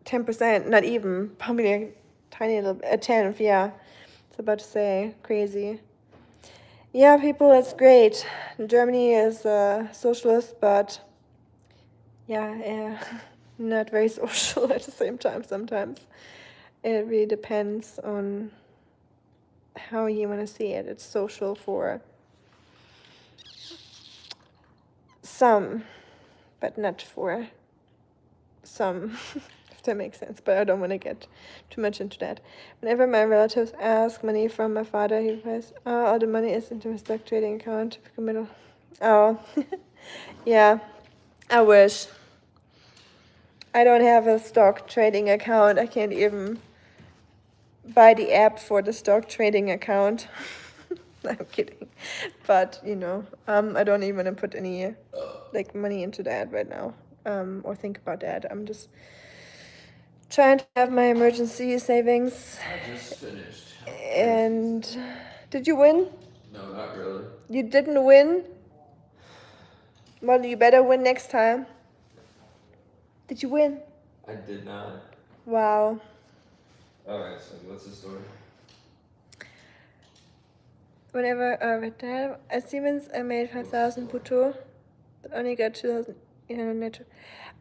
10%, not even, probably a tiny little, a tenth, yeah. It's about to say, crazy. Yeah, people, that's great. Germany is socialist, but yeah, not very social at the same time sometimes. It really depends on how you want to see it. It's social for some, but not for some, if that makes sense. But I don't want to get too much into that. Whenever my relatives ask money from my father, he replies, "Oh, all the money is into his stock trading account." Typical middle. Oh, yeah. I wish. I don't have a stock trading account. I can't even buy the app for the stock trading account. I'm kidding, but I don't even put any like money into that right now, or think about that. I'm just trying to have my emergency savings. I just finished. And did you win? No, not really. You didn't win? Well, you better win next time. Did you win? I did not. Wow. Alright, so what's the story? Whenever I read that, at Siemens I made 5,000 brutto, but only got 2,800 net.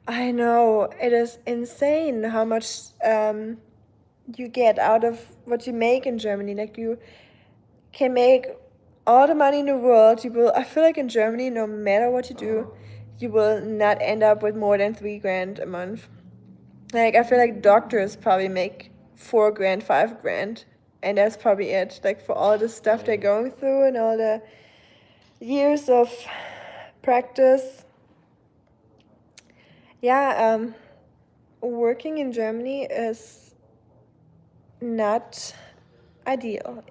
I know, it is insane how much you get out of what you make in Germany. Like, you can make all the money in the world. I feel like in Germany, no matter what you do, you will not end up with more than 3 grand a month. Like, I feel like doctors probably make 4 grand, 5 grand, and that's probably it. Like, for all the stuff they're going through and all the years of practice. Yeah, working in Germany is not ideal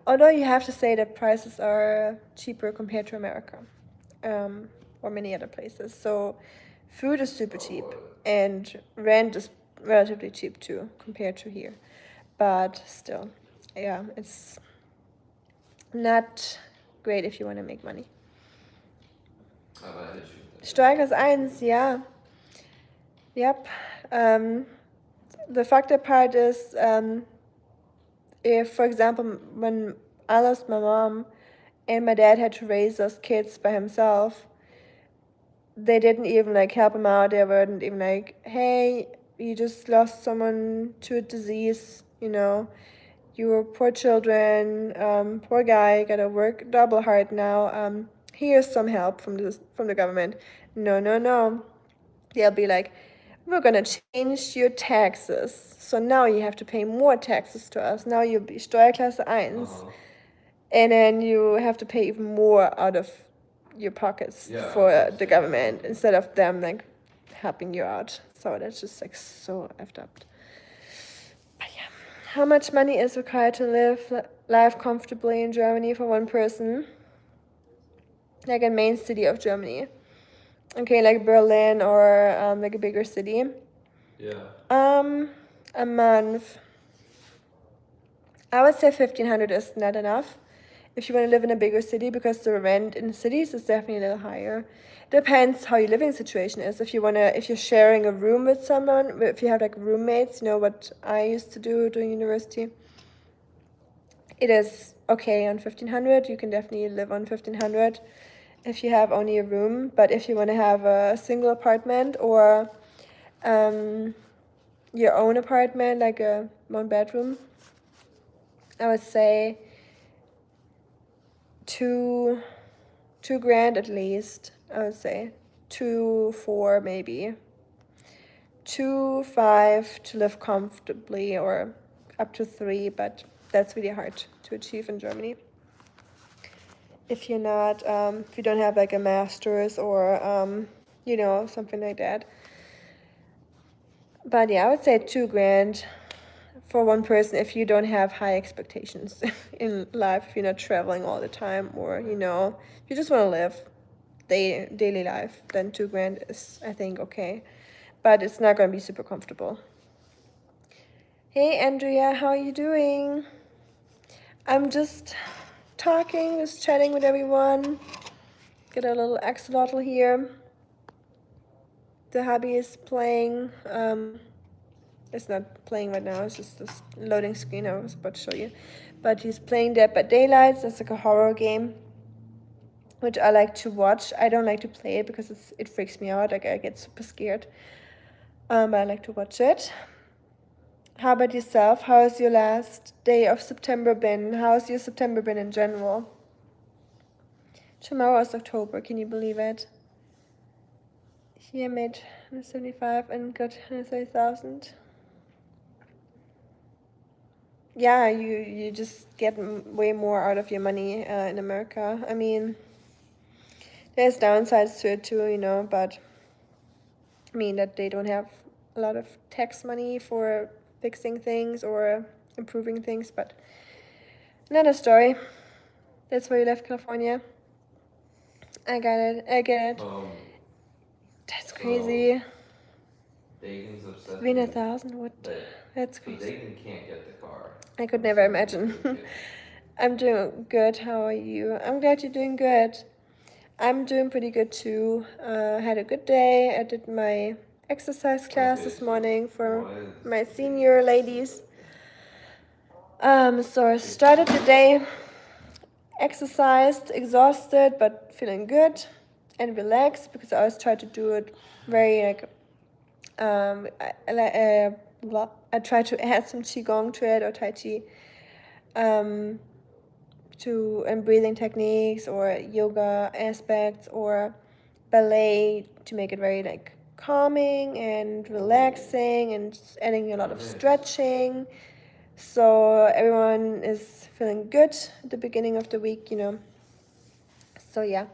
although you have to say that prices are cheaper compared to America, or many other places. So food is super cheap, and rent is relatively cheap too compared to here. But still, yeah, it's not great if you want to make money. Aber hätte ich Steigers 1, yeah. Yep. The fucked up part is, if, for example, when I lost my mom and my dad had to raise those kids by himself, they didn't even like help him out. They weren't even like, hey, you just lost someone to a disease, you poor children, poor guy, gotta work double hard now. Here's some help from the government. No. They'll be like, we're gonna change your taxes. So now you have to pay more taxes to us. Now you'll be Steuerklasse 1. And then you have to pay even more out of your pockets for the government instead of them like helping you out. So that's just like so effed up. But yeah, how much money is required to live comfortably in Germany for one person? Like a main city of Germany. Okay, like Berlin or like a bigger city. Yeah. A month. I would say 1,500 is not enough if you want to live in a bigger city, because the rent in cities is definitely a little higher. Depends how your living situation is. If you're sharing a room with someone, if you have like roommates, what I used to do during university, it is okay on 1,500. You can definitely live on 1,500 if you have only a room. But if you want to have a single apartment or your own apartment, like a 1-bedroom, I would say 2 grand at least. I would say 2, 4 maybe. 2, 5 to live comfortably, or up to 3, but that's really hard to achieve in Germany. If you don't have like a master's or something like that. But yeah, I would say 2 grand for one person if you don't have high expectations in life, if you're not traveling all the time, or if you just want to live daily life, then 2 grand is, I think, okay. But it's not going to be super comfortable. Hey Andrea, how are you doing? I'm just talking, just chatting with everyone. Get a little axolotl here. The hubby is playing. It's not playing right now, it's just this loading screen I was about to show you. But he's playing Dead by Daylight. That's like a horror game, which I like to watch. I don't like to play it because it freaks me out. Like, I get super scared. But I like to watch it. How about yourself? How has your last day of September been? How has your September been in general? Tomorrow is October, can you believe it? Here I made 175 and got 130,000. Yeah, you just get way more out of your money in America. I mean, there's downsides to it too, but I mean that they don't have a lot of tax money for fixing things or improving things, but another story. That's why you left California. I get it. That's So crazy. Dagan's upset. It's been 1,000. What? That's So crazy. Dagan can't get the car. I could never imagine. I'm doing good. How are you? I'm glad you're doing good. I'm doing pretty good too. Had a good day. I did my exercise class this morning for my senior ladies. So I started the day, exercised, exhausted, but feeling good and relaxed because I always try to do it very like I try to add some qigong to it or tai chi, and breathing techniques or yoga aspects or ballet to make it very like calming and relaxing and adding a lot of stretching. So everyone is feeling good at the beginning of the week, So yeah.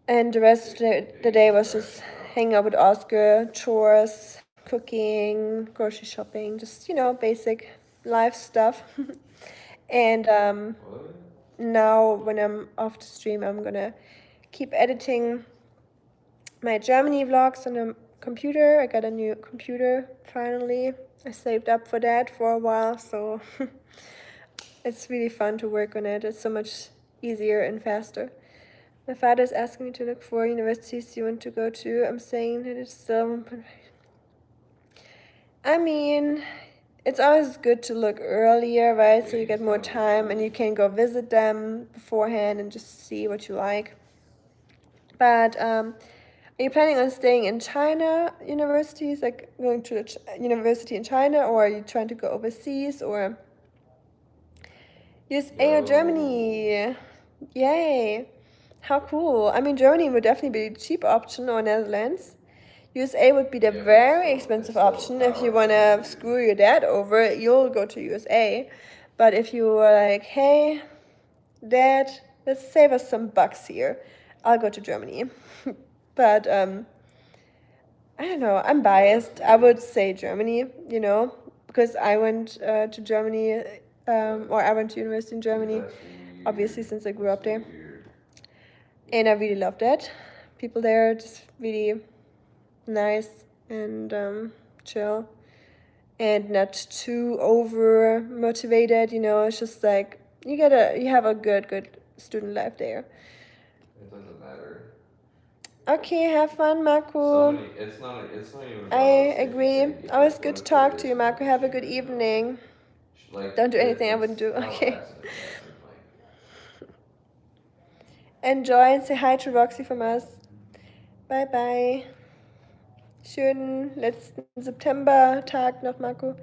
And the rest of the day was just hanging out with Oscar, chores, cooking, grocery shopping, just, basic life stuff. And now when I'm off the stream, I'm gonna keep editing my Germany vlogs on the computer. I got a new computer finally. I saved up for that for a while, so it's really fun to work on it. It's so much easier and faster. My father is asking me to look for universities you want to go to. I'm saying that it's still. I mean, it's always good to look earlier, right? So you get more time and you can go visit them beforehand and just see what you like. But are you planning on staying in China universities, like going to a university in China, or are you trying to go overseas or USA or Germany? Yay! How cool. I mean, Germany would definitely be a cheap option, or Netherlands. USA would be the very expensive option. If you want to screw your dad over, you'll go to USA. But if you were like, hey, dad, let's save us some bucks here, I'll go to Germany. But I don't know, I'm biased. I would say Germany, because I went to Germany, or I went to university in Germany, obviously, since I grew up there. And I really loved it. People there are just really nice and chill and not too over motivated. It's just like you have a good student life there. It doesn't matter. Okay, have fun, Marco. It's not even I agree. Always good to talk to you, Marco. Have a good evening. Don't do anything I wouldn't do. Okay. Enjoy and say hi to Roxy from us. Bye bye. Schönen letzten September-Tag noch, Marco.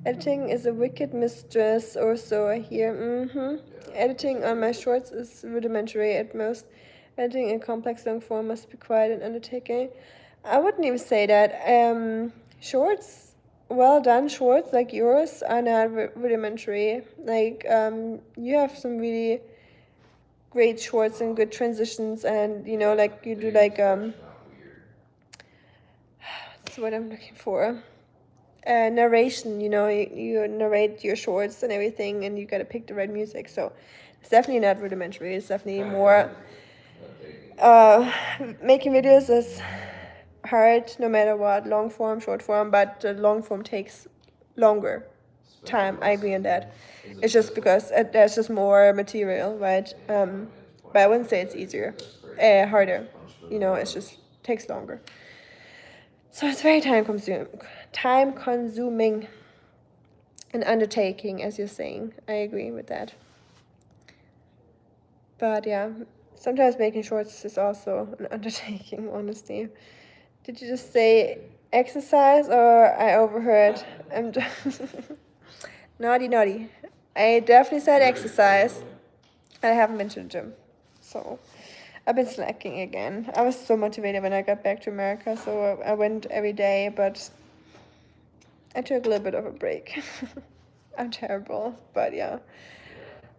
Editing is a wicked mistress or so I hear. Editing on my shorts is rudimentary at most. Editing in complex long form must be quite an undertaking. I wouldn't even say that. Shorts, well done shorts like yours are not rudimentary. Like, you have some really great shorts and good transitions, and like you do like that's what I'm looking for. Narration, you narrate your shorts and everything, and you gotta pick the right music. So it's definitely not rudimentary. It's definitely more. Making videos is hard no matter what, long form, short form, but the long form takes longer time. I agree on that. It's just because there's just more material, right? But I wouldn't say it's easier, harder. It just takes longer. So it's very time consuming, an undertaking, as you're saying. I agree with that. But yeah, sometimes making shorts is also an undertaking, honestly. Did you just say exercise or I overheard? I'm just naughty. I definitely said exercise. I haven't been to the gym. So I've been slacking again. I was so motivated when I got back to America, so I went every day, but I took a little bit of a break. I'm terrible, but yeah,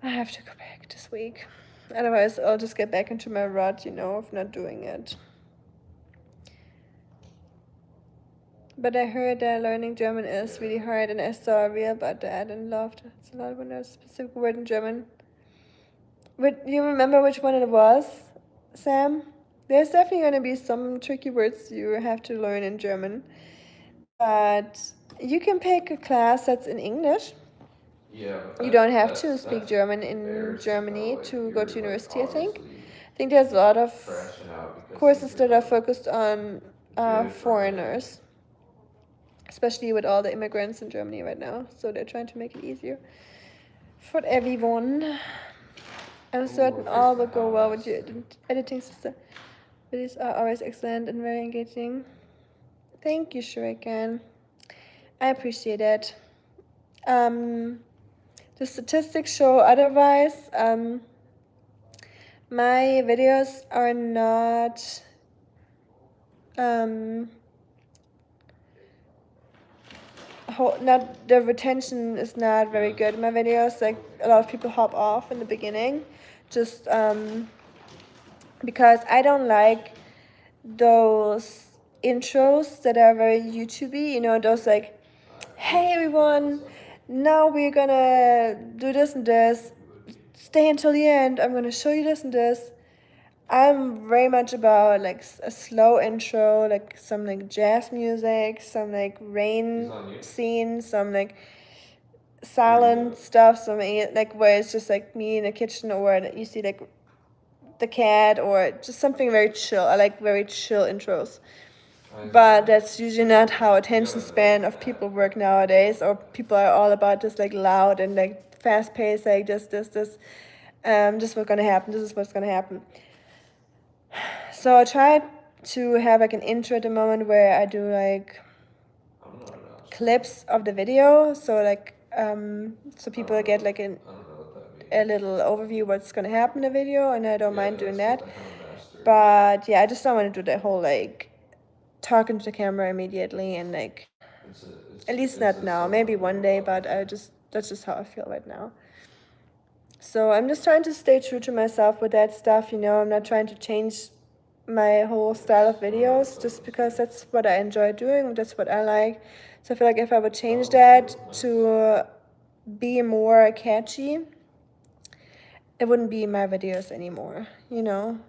I have to go back this week. Otherwise, I'll just get back into my rut, of not doing it. But I heard that learning German is really hard, and I saw a reel about that and laughed. It's a lot when there's a specific word in German. But you remember which one it was, Sam? There's definitely going to be some tricky words you have to learn in German. But you can pick a class that's in English. Yeah, You don't have to speak German in Germany to go to university, I think. I think there's a lot of courses that are focused on foreigners, especially with all the immigrants in Germany right now. So they're trying to make it easier for everyone. I'm certain all will go well with your editing system. Videos are always excellent and very engaging. Thank you, Shuriken. I appreciate it. The statistics show otherwise. My videos are not not the retention is not very good in my videos. Like a lot of people hop off in the beginning, just because I don't like those intros that are very YouTubey. You know, those like, hey everyone, now we're gonna do this and this. Stay until the end. I'm gonna show you this and this. I'm very much about like a slow intro, like some like jazz music, some like rain scene, some like silent stuff, some like where it's just like me in the kitchen, or you see like the cat, or just something very chill. I like very chill intros. But that's usually not how attention span of people work nowadays, or people are all about just like loud and like fast paced, like this, this what's gonna happen, this is what's gonna happen. So I try to have like an intro at the moment where I do like clips of the video, so like so people get like a little overview what's gonna happen in the video, and I don't mind doing that. But yeah, I just don't want to do the whole like talking to the camera immediately, and like at least not now, maybe one day, but that's just how I feel right now. So I'm just trying to stay true to myself with that stuff, you know. I'm not trying to change my whole style of videos just because that's what I enjoy doing, that's what I like. So I feel like if I would change that to be more catchy, it wouldn't be my videos anymore, you know.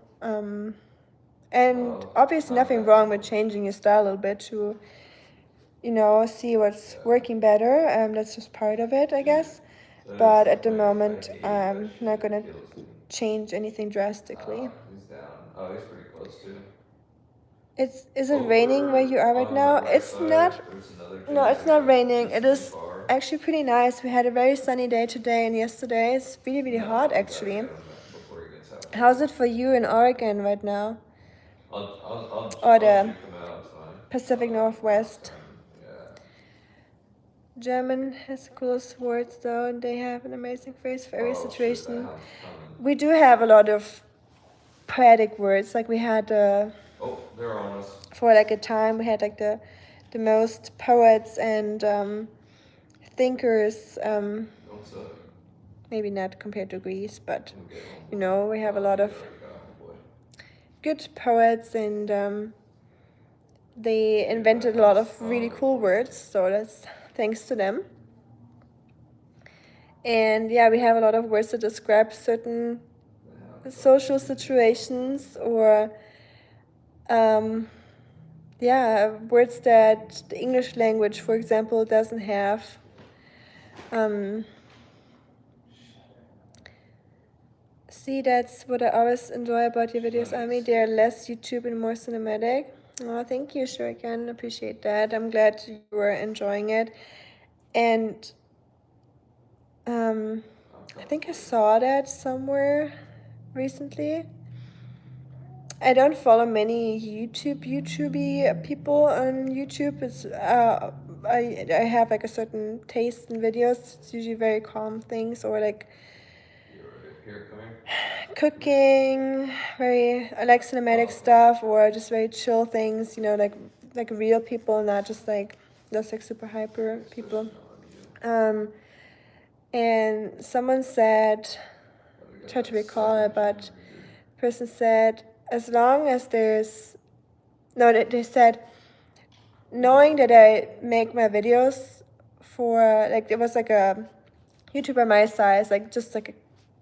And obviously nothing wrong with changing your style a little bit to, you know, see what's working better. That's just part of it, I guess. But at the moment, I'm not gonna change anything drastically. He's down. Oh, he's pretty close too. Is it raining where you are right now? It's not. No, it's not raining. It is actually pretty nice. We had a very sunny day today and yesterday. It's really, really hot actually. How's it for you in Oregon right now? Or the Pacific Northwest? German has the coolest words though, and they have an amazing phrase for every situation. We do have a lot of poetic words. Like we had they're on us. For like a time we had like the most poets and thinkers. Maybe not compared to Greece, but you know, we have a lot of good poets, and they invented a lot of really cool words, so that's thanks to them. And yeah, we have a lot of words to describe certain social situations, or yeah, words that the English language, for example, doesn't have. See, that's what I always enjoy about your videos, Ami. They're less YouTube and more cinematic. Oh, thank you, Shuriken. Appreciate that. I'm glad you were enjoying it. And I think I saw that somewhere recently. I don't follow many YouTubey people on YouTube. It's I have like a certain taste in videos. It's usually very calm things, or like cooking. I like cinematic stuff, or just very chill things. You know, like real people, not just like those like super hyper people. And someone said, try to recall it, but the person said, as long as there's, no, they said, knowing that I make my videos for, like, it was like a YouTuber my size, like just like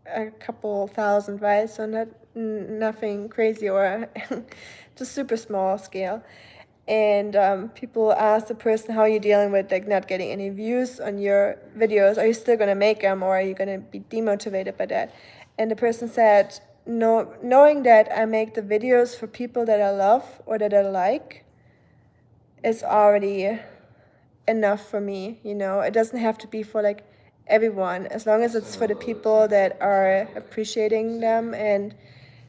a couple thousand, right? So nothing crazy or just super small scale. And people ask the person, how are you dealing with like not getting any views on your videos? Are you still gonna make them, or are you gonna be demotivated by that? And the person said, no, knowing that I make the videos for people that I love or that I like is already enough for me. You know, it doesn't have to be for like everyone, as long as it's for the people that are appreciating them and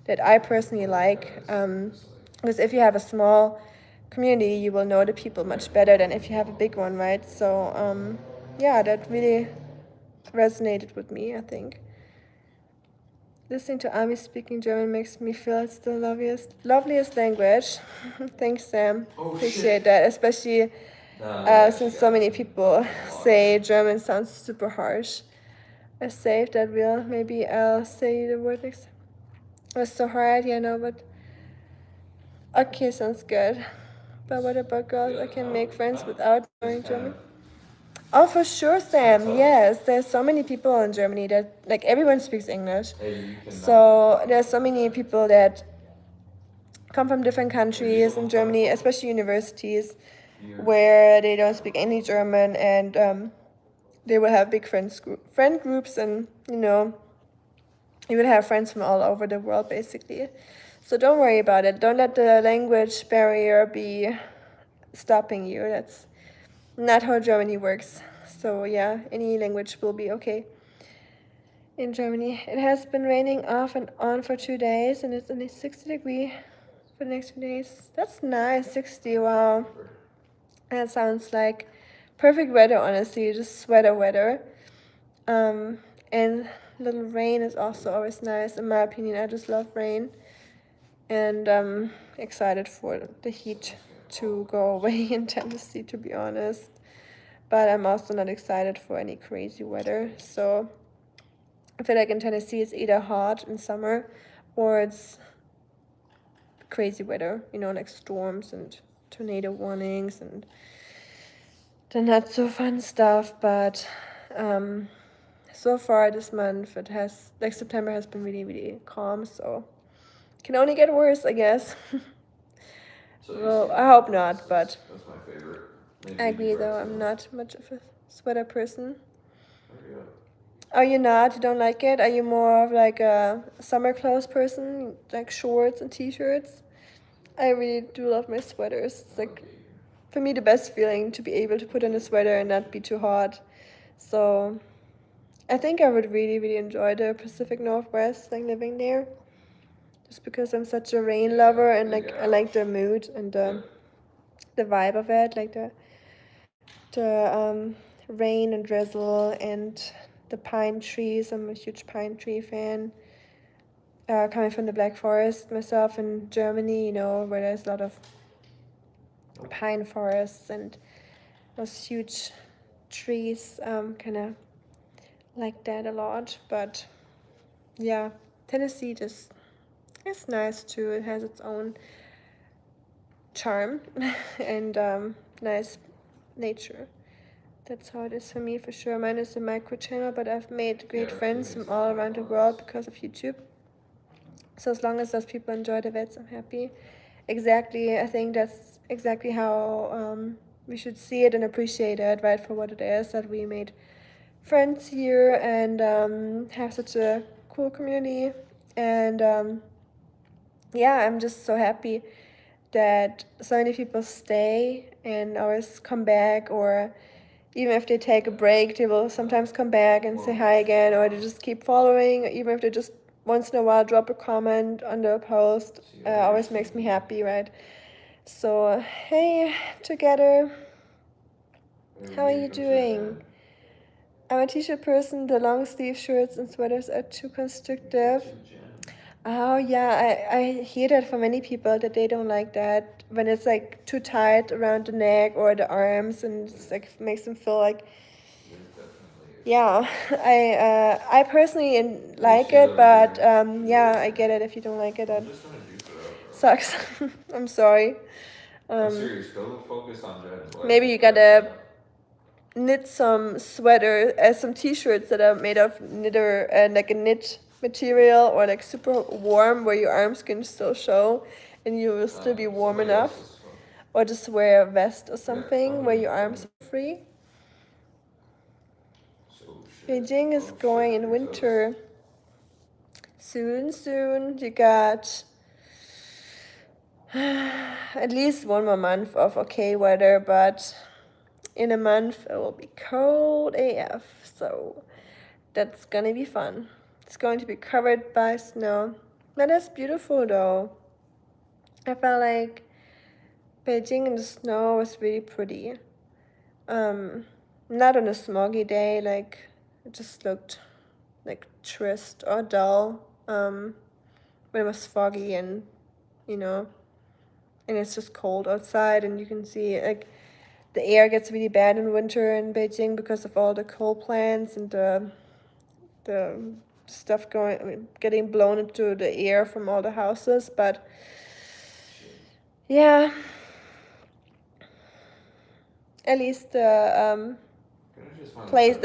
that I personally like. Because if you have a small community, you will know the people much better than if you have a big one, right? So yeah, that really resonated with me, I think. Listening to Ami speaking German makes me feel it's the loveliest language. Thanks, Sam. Appreciate that, especially since so many people say German sounds super harsh. I saved that reel. Maybe I'll say the word next. It was so hard, yeah, no, but okay, sounds good. But what about girls? I can make friends without knowing German. Oh, for sure, Sam. Yes, there's so many people in Germany that like everyone speaks English. So there's so many people that come from different countries in Germany, especially universities, where they don't speak any German, and they will have big friend groups, and you know, you will have friends from all over the world basically. So don't worry about it. Don't let the language barrier be stopping you. That's not how Germany works. So yeah, any language will be okay. In Germany, it has been raining off and on for 2 days, and it's only 60 degrees for the next 2 days. That's nice, 60. Wow, that sounds like perfect weather. Honestly, just sweater weather. And little rain is also always nice. In my opinion, I just love rain, and I'm excited for the heat to go away in Tennessee, to be honest. But I'm also not excited for any crazy weather. So I feel like in Tennessee it's either hot in summer or it's crazy weather, you know, like storms and tornado warnings and the not so fun stuff. But so far this month, it has, like, September has been really, really calm, so it can only get worse, I guess. Well, I hope not, but That's my favorite. I agree, though. I'm not much of a sweater person. Are you not? You don't like it? Are you more of like a summer clothes person, like shorts and t-shirts? I really do love my sweaters. It's like, for me, the best feeling to be able to put on a sweater and not be too hot. So I think I would really, really enjoy the Pacific Northwest, like living there. Just because I'm such a rain lover, and like I like the mood and the vibe of it, like the rain and drizzle and the pine trees. I'm a huge pine tree fan. Coming from the Black Forest myself in Germany, you know, where there's a lot of pine forests and those huge trees, kind of like that a lot. But yeah, Tennessee just is nice too. It has its own charm and nice nature. That's how it is for me, for sure. Mine is a micro channel, but I've made great friends from all around the world because of YouTube. So as long as those people enjoy the vids, I'm happy. Exactly, I think that's exactly how we should see it and appreciate it, right, for what it is, that we made friends here and have such a cool community. And yeah, I'm just so happy that so many people stay and always come back, or even if they take a break, they will sometimes come back and say hi again, or they just keep following, even if they just once in a while drop a comment under a post. Always makes me happy, right? So hey, together, how are you doing? I'm a t-shirt person. The long sleeve shirts and sweaters are too constrictive. Oh yeah, I hear that from many people that they don't like that when it's like too tight around the neck or the arms, and it's like makes them feel like, yeah. I personally like it, but yeah, I get it if you don't like it. That sucks. I'm sorry. I'm serious. Go focus on Jen. Maybe you gotta knit some sweater, some t-shirts that are made of knitter, like a knit material, or like super warm where your arms can still show and you will still be warm enough. Or just wear a vest or something where your arms are free. Beijing is going in winter. Soon. You got at least 1 more month of okay weather, but in a month it will be cold AF. So that's gonna be fun. It's going to be covered by snow. That is beautiful though. I felt like Beijing in the snow was really pretty. Not on a smoggy day, like it just looked like trist or dull. When it was foggy and and it's just cold outside, and you can see like the air gets really bad in winter in Beijing because of all the coal plants and the stuff getting blown into the air from all the houses. But yeah, at least the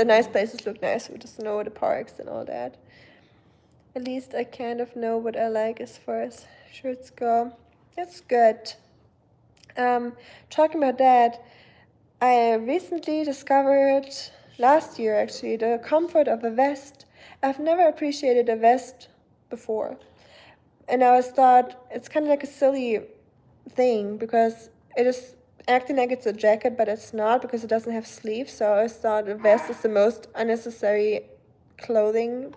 nice places look nice with the snow, the parks and all that. At least I kind of know what I like as far as shirts go. That's good. Talking about that, I recently discovered, last year actually, the comfort of a vest. I've never appreciated a vest before. And I always thought it's kind of like a silly thing because it is acting like it's a jacket, but it's not because it doesn't have sleeves. So I always thought a vest is the most unnecessary clothing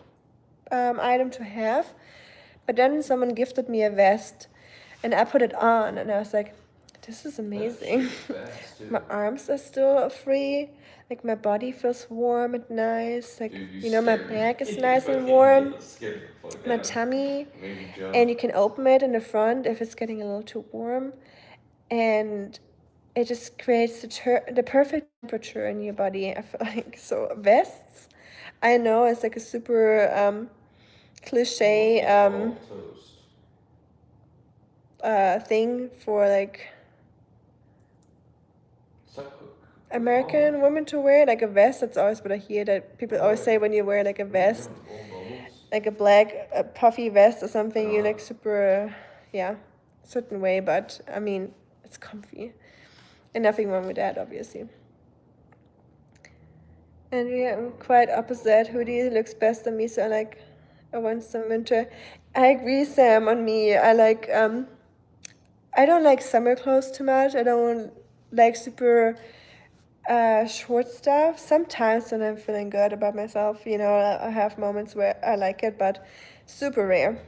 item to have. But then someone gifted me a vest and I put it on and I was like, this is amazing. My arms are still free. Like my body feels warm and nice. Like, my back is nice and warm. My tummy. And you can open it in the front if it's getting a little too warm. And it just creates the perfect temperature in your body, I feel like. So vests, I know it's like a super cliche thing for like American women to wear, like a vest. That's always what I hear, that people always say when you wear like a vest, like a black puffy vest or something, you like super, certain way. But I mean, it's comfy and nothing wrong with that, obviously. And I'm quite opposite. Hoodie looks best on me, so I want some winter. I agree, Sam, on me. I don't like summer clothes too much. I don't like super short stuff. Sometimes when I'm feeling good about myself, I have moments where I like it, but super rare.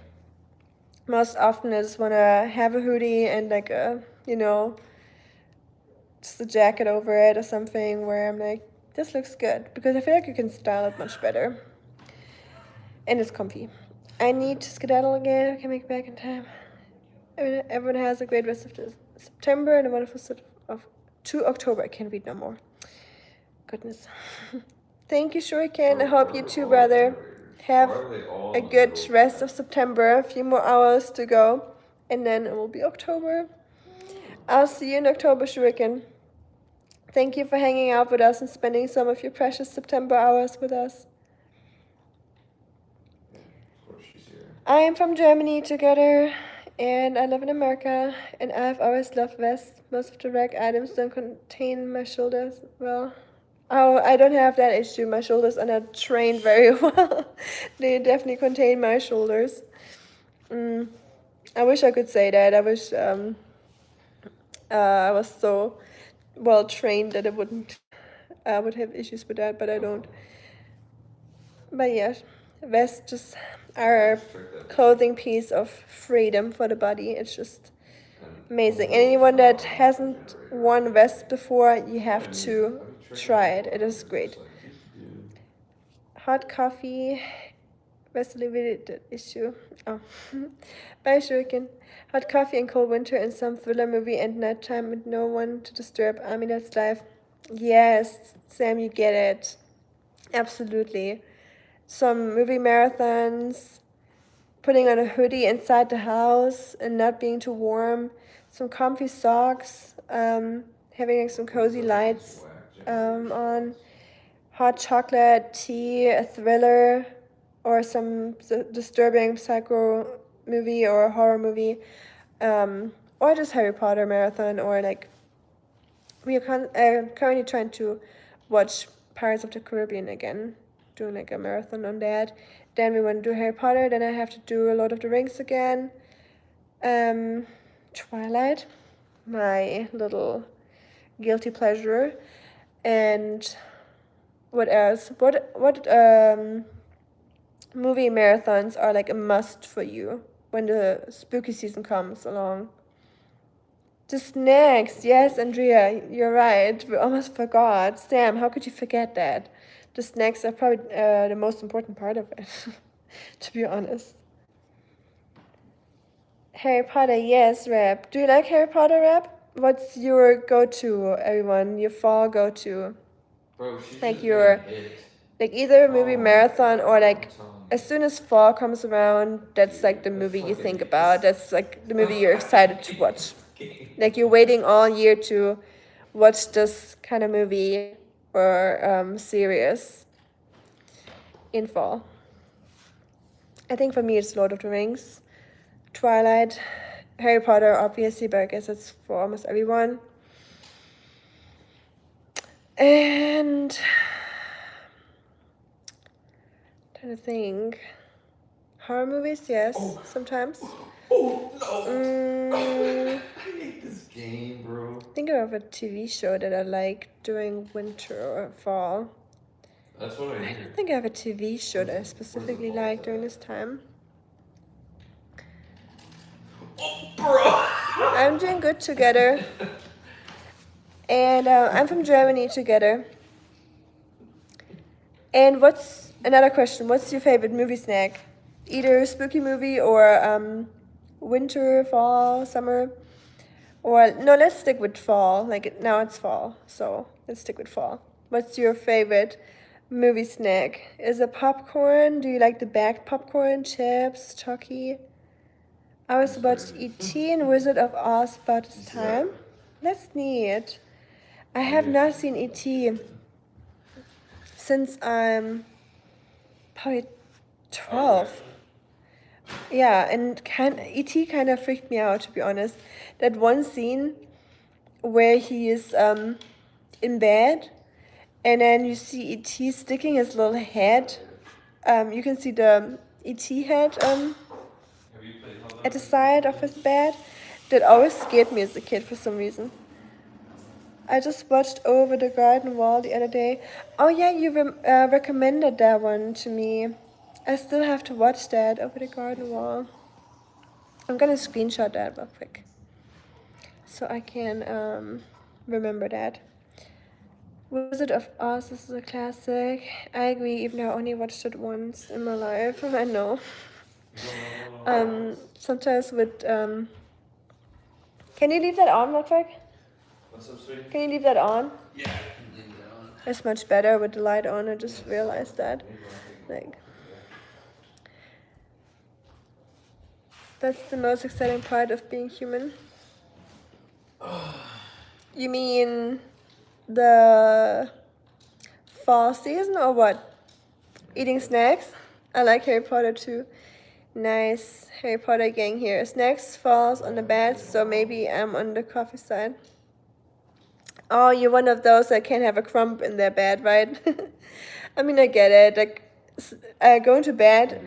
Most often I just want to have a hoodie and like just a jacket over it or something where I'm like, this looks good, because I feel like you can style it much better. And it's comfy. I need to skedaddle again. I can make it back in time. Everyone has a great rest of September and a wonderful start to October. I can't read no more. Goodness. Thank you, Shuriken. I hope you too, brother. Have a good rest of September. A few more hours to go. And then it will be October. I'll see you in October, Shuriken. Thank you for hanging out with us and spending some of your precious September hours with us. I am from Germany together, and I live in America, and I've always loved vests. Most of the rack items don't contain my shoulders well. Oh, I don't have that issue. My shoulders are not trained very well. They definitely contain my shoulders. I wish I could say that. I wish I was so well trained that I would have issues with that, but I don't. But yeah, vests just are a clothing piece of freedom for the body. It's just amazing. Anyone that hasn't worn a vest before, you have to try it. It is great. Hot coffee. Vest alleviated issue. Oh. Bye, Shuriken. Hot coffee and cold winter in some thriller movie and nighttime with no one to disturb. I mean, that's life. Yes, Sam, you get it. Absolutely. Some movie marathons, putting on a hoodie inside the house and not being too warm, some comfy socks, having like, some cozy lights on, hot chocolate, tea, a thriller, or some disturbing psycho movie or horror movie, or just Harry Potter marathon, or like we are currently trying to watch Pirates of the Caribbean again, doing like a marathon on that. Then we want to do Harry Potter. Then I have to do Lord of the Rings again. Twilight, my little guilty pleasure. And what else? What movie marathons are like a must for you when the spooky season comes along? The snacks, yes, Andrea, you're right. We almost forgot. Sam, how could you forget that? The snacks are probably the most important part of it, to be honest. Harry Potter, yes, rap. Do you like Harry Potter rap? What's your go-to, everyone? Your fall go-to? Bro, she's Like just your, getting hit. like either a movie Oh my marathon or God, like I'm telling you. as soon as fall comes around, that's like the movie you think about. That's like the movie you're excited to watch. Like you're waiting all year to watch this kind of movie or series in fall. I think for me it's Lord of the Rings, Twilight, Harry Potter, obviously, but I guess it's for almost everyone. And trying to think. Horror movies, yes, sometimes. Oh no! Mm, I hate this game, bro. think of a TV show that I like during winter or fall. That's what I I hear. don't think I have a TV show that I specifically like during this time. Oh, bro! I'm doing good together. And I'm from Germany together. And what's another question? What's your favorite movie snack? Either spooky movie or winter, fall, summer. Or no, let's stick with fall. Like now it's fall, so let's stick with fall. What's your favorite movie snack? Is it popcorn? Do you like the bagged popcorn, chips, Chucky? I was watched E.T. and Wizard of Oz about this time. That's neat. I have not seen E.T. since I'm probably 12. Yeah, and E.T. kind of freaked me out, to be honest. That one scene where he is in bed, and then you see E.T. sticking his little head. You can see the E.T. head at the side of his bed. That always scared me as a kid for some reason. I just watched Over the Garden Wall the other day. Oh yeah, you recommended that one to me. I still have to watch that, Over the Garden Wall. I'm gonna screenshot that real quick so I can remember that. Wizard of Oz is a classic. I agree, even though I only watched it once in my life. I know. Sometimes with can you leave that on real quick? What's up, sweetie? Can you leave that on? Yeah, I can leave it on. It's much better with the light on. I just realized that. Like, that's the most exciting part of being human. You mean the fall season or what? Eating snacks? I like Harry Potter too. Nice Harry Potter gang here. Snacks falls on the bed, so maybe I'm on the coffee side. Oh, you're one of those that can't have a crumb in their bed, right? I mean, I get it. Like, going to bed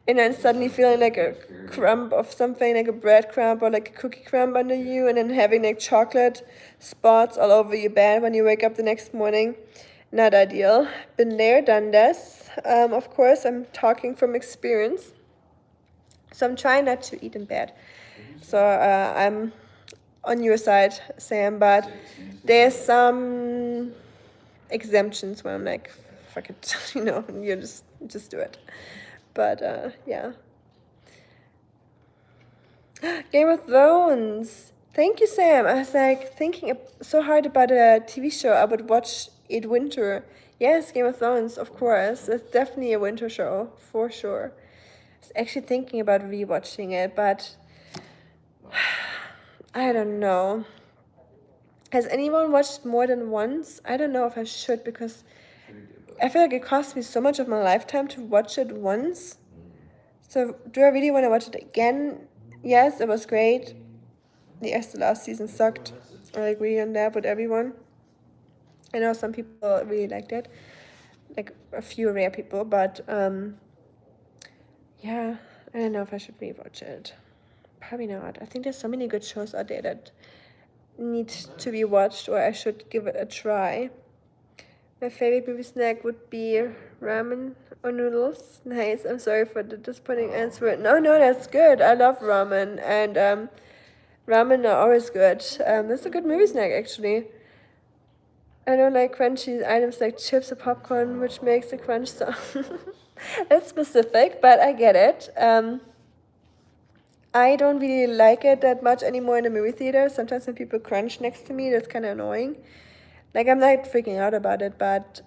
and then suddenly feeling like a crumb of something, like a bread crumb or like a cookie crumb under you, and then having like chocolate spots all over your bed when you wake up the next morning. Not ideal. Been there, done this. Of course, I'm talking from experience. So I'm trying not to eat in bed. So I'm on your side, Sam, but there's some exemptions where I'm like, fuck it, you just do it. But yeah. Game of Thrones. Thank you, Sam. I was like thinking so hard about a TV show I would watch it winter. Yes, Game of Thrones, of course. It's definitely a winter show, for sure. I was actually thinking about rewatching it, but I don't know. Has anyone watched more than once? I don't know if I should because Pretty good, but I feel like it cost me so much of my lifetime to watch it once. So do I really want to watch it again? Yes, it was great. The last season sucked. I agree on that with everyone. I know some people really liked it, like a few rare people, but yeah, I don't know if I should rewatch it. Probably not. I think there's so many good shows out there that need to be watched, or I should give it a try. My favorite movie snack would be ramen or noodles. Nice. I'm sorry for the disappointing answer. No, that's good. I love ramen, and ramen are always good. That's a good movie snack, actually. I don't like crunchy items like chips or popcorn, which makes a crunch sound. That's specific, but I get it. I don't really like it that much anymore in the movie theater. Sometimes when people crunch next to me, that's kind of annoying. Like, I'm not freaking out about it, but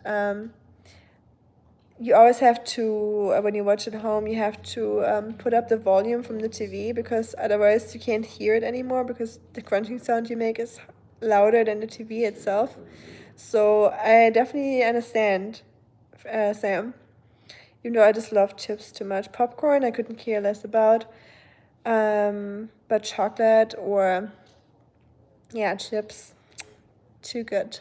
you always have to, when you watch at home, you have to put up the volume from the TV because otherwise you can't hear it anymore because the crunching sound you make is louder than the TV itself. So I definitely understand, Sam. Even though I just love chips too much. Popcorn, I couldn't care less about. But chocolate or, yeah, chips, too good.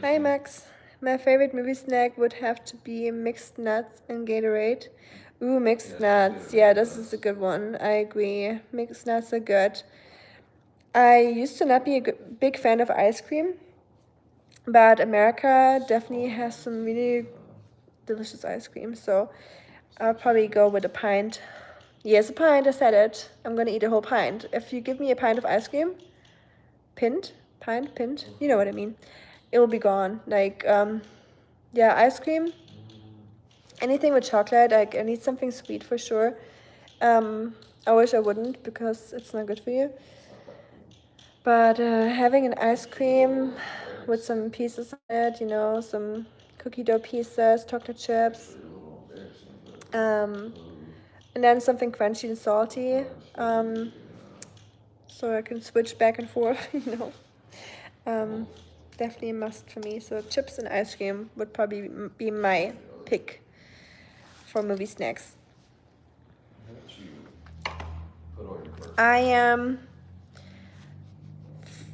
Hi, Max. My favorite movie snack would have to be mixed nuts and Gatorade. Ooh, mixed nuts. Yeah, this is a good one. I agree. Mixed nuts are good. I used to not be a big fan of ice cream, but America definitely has some really delicious ice cream. So I'll probably go with a pint. Yes, a pint. I said it. I'm gonna eat a whole pint. If you give me a pint of ice cream, pint, you know what I mean. It will be gone. Like, yeah, ice cream. Anything with chocolate. Like, I need something sweet for sure. I wish I wouldn't because it's not good for you. But having an ice cream with some pieces on it, you know, some cookie dough pieces, chocolate chips, and then something crunchy and salty, so I can switch back and forth, you know. Definitely a must for me. So chips and ice cream would probably be my pick for movie snacks. I am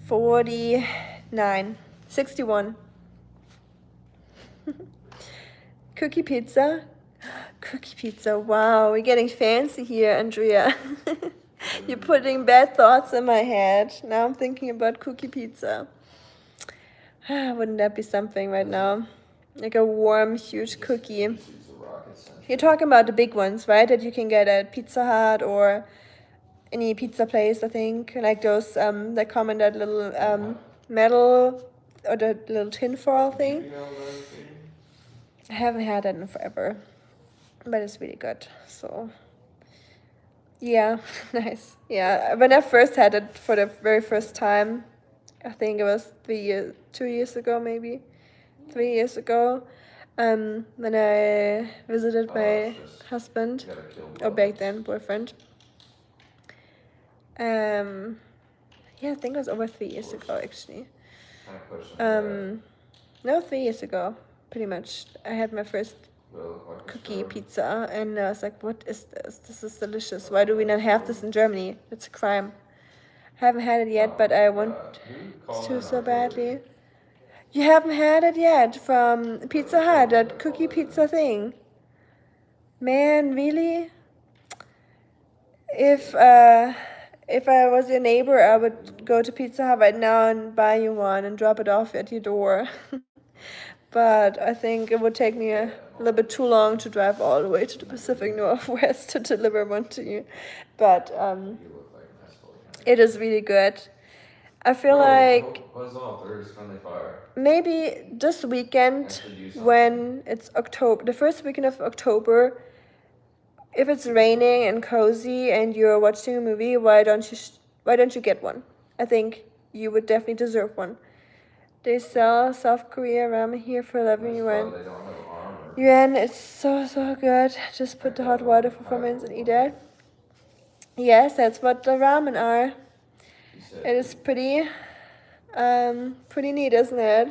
49, 61. Cookie pizza. Cookie pizza. Wow, we're getting fancy here, Andrea. You're putting bad thoughts in my head. Now I'm thinking about cookie pizza. Wouldn't that be something right now? Like a warm, huge cookie. You're talking about the big ones, right? That you can get at Pizza Hut or any pizza place, I think. Like those that come in that little metal or the little tin foil thing. I haven't had that in forever, but it's really good. So, yeah, nice. Yeah, when I first had it for the very first time, I think it was 2 years ago, maybe 3 years ago, when I visited my husband, or back then boyfriend. Yeah, I think it was over 3 years ago, actually. No, 3 years ago, pretty much. I had my first cookie pizza, and I was like, what is this? This is delicious. Why do we not have this in Germany? It's a crime. I haven't had it yet, but I want to so badly. You haven't had it yet from Pizza Hut, that cookie pizza thing? Man, really? If I was your neighbor, I would go to Pizza Hut right now and buy you one and drop it off at your door. But I think it would take me a little bit too long to drive all the way to the Pacific Northwest to deliver one to you. But it is really good. I feel like maybe this weekend, when it's October, the first weekend of October, if it's raining and cozy and you're watching a movie, why don't you get one? I think you would definitely deserve one. They sell South Korea ramen here for 11 yuan. Yuan, it's so good. Just put the hot water for 4 minutes and eat it. Yes, that's what the ramen are. It is pretty neat, isn't it?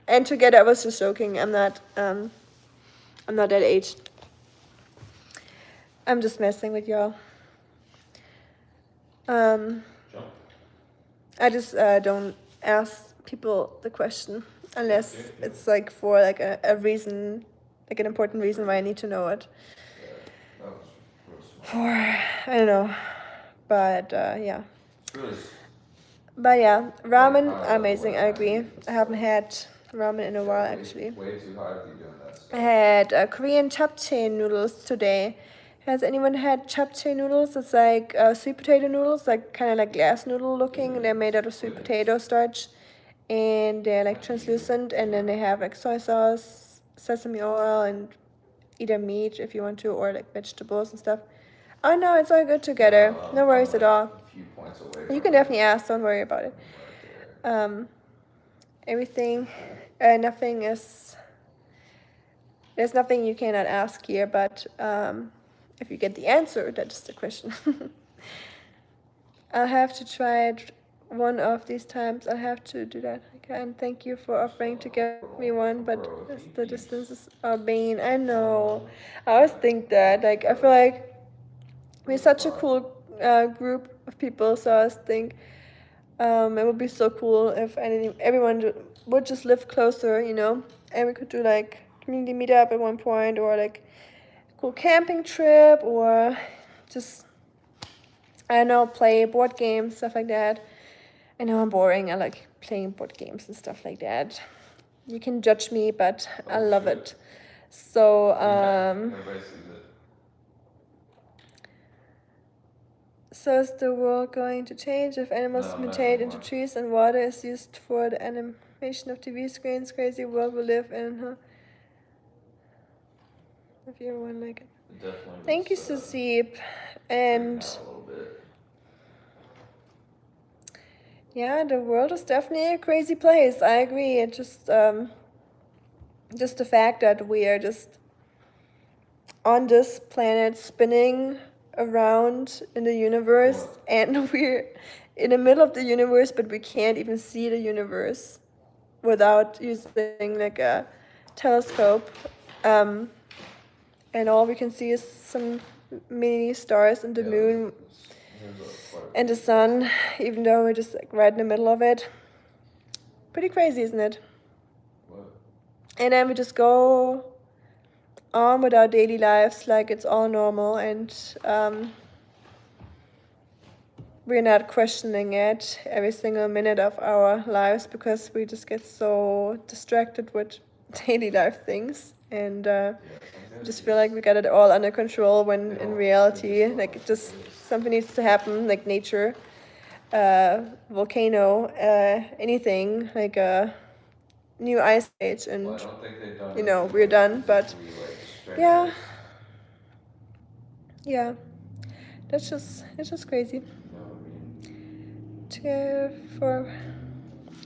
And together, I was just joking. I'm not that aged. I'm just messing with y'all. Jump. I just don't ask people the question unless it's like for like a reason, like an important reason why I need to know it. Yeah, that was real smart. For I don't know, but yeah. It's really But yeah, ramen Like, amazing. I agree. I haven't had ramen in a while actually. way too high to be doing that stuff. I had Korean japchae noodles today. Has anyone had japchae noodles? It's like sweet potato noodles, like kind of like glass noodle looking. They're made out of sweet potato starch, and they're like translucent. And then they have like soy sauce, sesame oil, and either meat if you want to, or like vegetables and stuff. Oh no, it's all good together. No worries at all. A few points away You from can it. definitely ask. Don't worry about it. Right there. Everything, nothing is. There's nothing you cannot ask here, but if you get the answer, that is the question. I'll have to try it one of these times. I'll have to do that again. Thank you for offering to give me one, but the distances are bane. I know. I always think that. Like, I feel like we're such a cool group of people, so I always think it would be so cool if everyone would just live closer, you know, and we could do like community meetup at one point, or like a cool camping trip, or just I don't know, play board games, stuff like that. I know I'm boring. I like playing board games and stuff like that. You can judge me, but I love it. So Everybody sees it. so is the world going to change if animals No, not mutate into anymore. trees and water is used for the animation of TV screens? Crazy world we live in, huh? If you want like it. It definitely Thank you, was, Susip. freaking And out a little bit. yeah, the world is definitely a crazy place. I agree. It just the fact that we are just on this planet spinning around in the universe, and we're in the middle of the universe, but we can't even see the universe without using like a telescope. And all we can see is some mini stars and the moon and the sun, even though we're just like right in the middle of it. Pretty crazy, isn't it? What? And then we just go on with our daily lives like it's all normal, and we're not questioning it every single minute of our lives because we just get so distracted with daily life things, and just feel like we got it all under control when in reality, like it just something needs to happen, like nature, volcano, anything, like a new ice age, and Well, I don't think they've done you know, anything we're like done. But physically, like, yeah, strenuous. yeah, it's just crazy. No,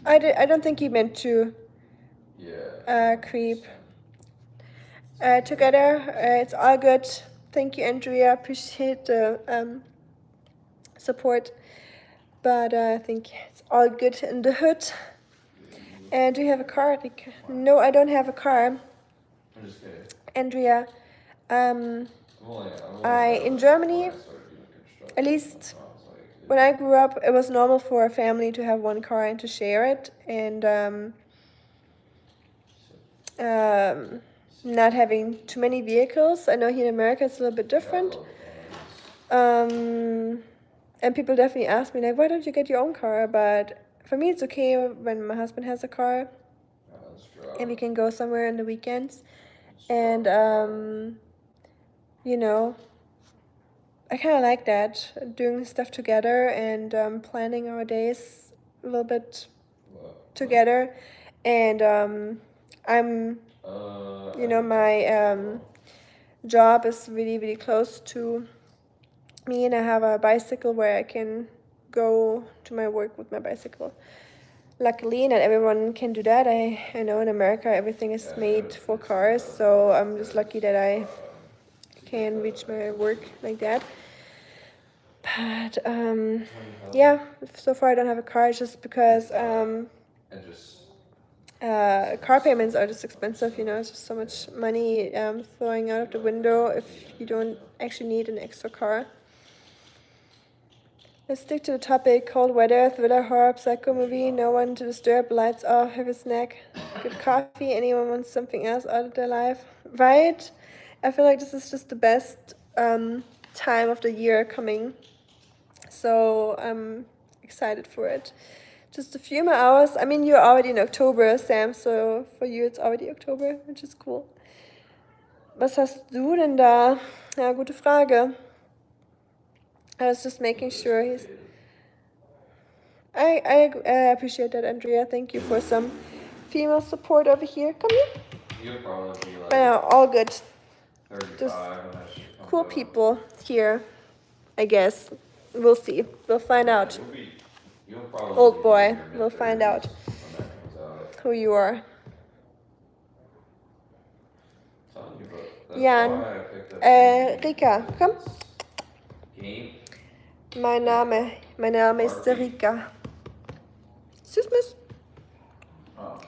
I mean, I don't think he meant to yeah. creep. Together, it's all good. Thank you, Andrea. Appreciate the support. But I think it's all good in the hood. And do you have a car? Like, no, I don't have a car. I'm just kidding. Andrea, I'm in Germany, at least when I grew up, it was normal for a family to have one car and to share it, and not having too many vehicles. I know here in America it's a little bit different. And people definitely ask me, like, why don't you get your own car? But for me, it's okay when my husband has a car and we can go somewhere on the weekends. And, you know, I kind of like that, doing stuff together and planning our days a little bit together. And I'm, you know, my job is really, really close to me, and I have a bicycle where I can go to my work with my bicycle. Luckily, not everyone can do that. I know in America everything is made for cars, so I'm just lucky that I can reach my work like that. But $20,000. yeah, so far I don't have a car just because And just car payments are just expensive, you know, it's just so much money throwing out of the window if you don't actually need an extra car. Let's stick to the topic. Cold weather, thriller, horror, psycho movie, no one to disturb, lights off, have a snack, good coffee, anyone wants something else out of their life, right? I feel like this is just the best time of the year coming, so I'm excited for it. Just a few more hours. I mean, you're already in October, Sam, so for you it's already October, which is cool. Was hast du denn da? Ja, gute Frage. I was just making sure he's... I appreciate that, Andrea. Thank you for some female support over here. Come here. You'll probably be like But no, all good. 35 Just when that shit comes cool out. people here, I guess. We'll see. We'll find out. You'll probably Old be boy, in your we'll find out mid-30s when that comes out. who you are. Telling you, but that's Jan, why I picked up Rika, komm. game. Mein Name ist Rika. Excuse me. Oh.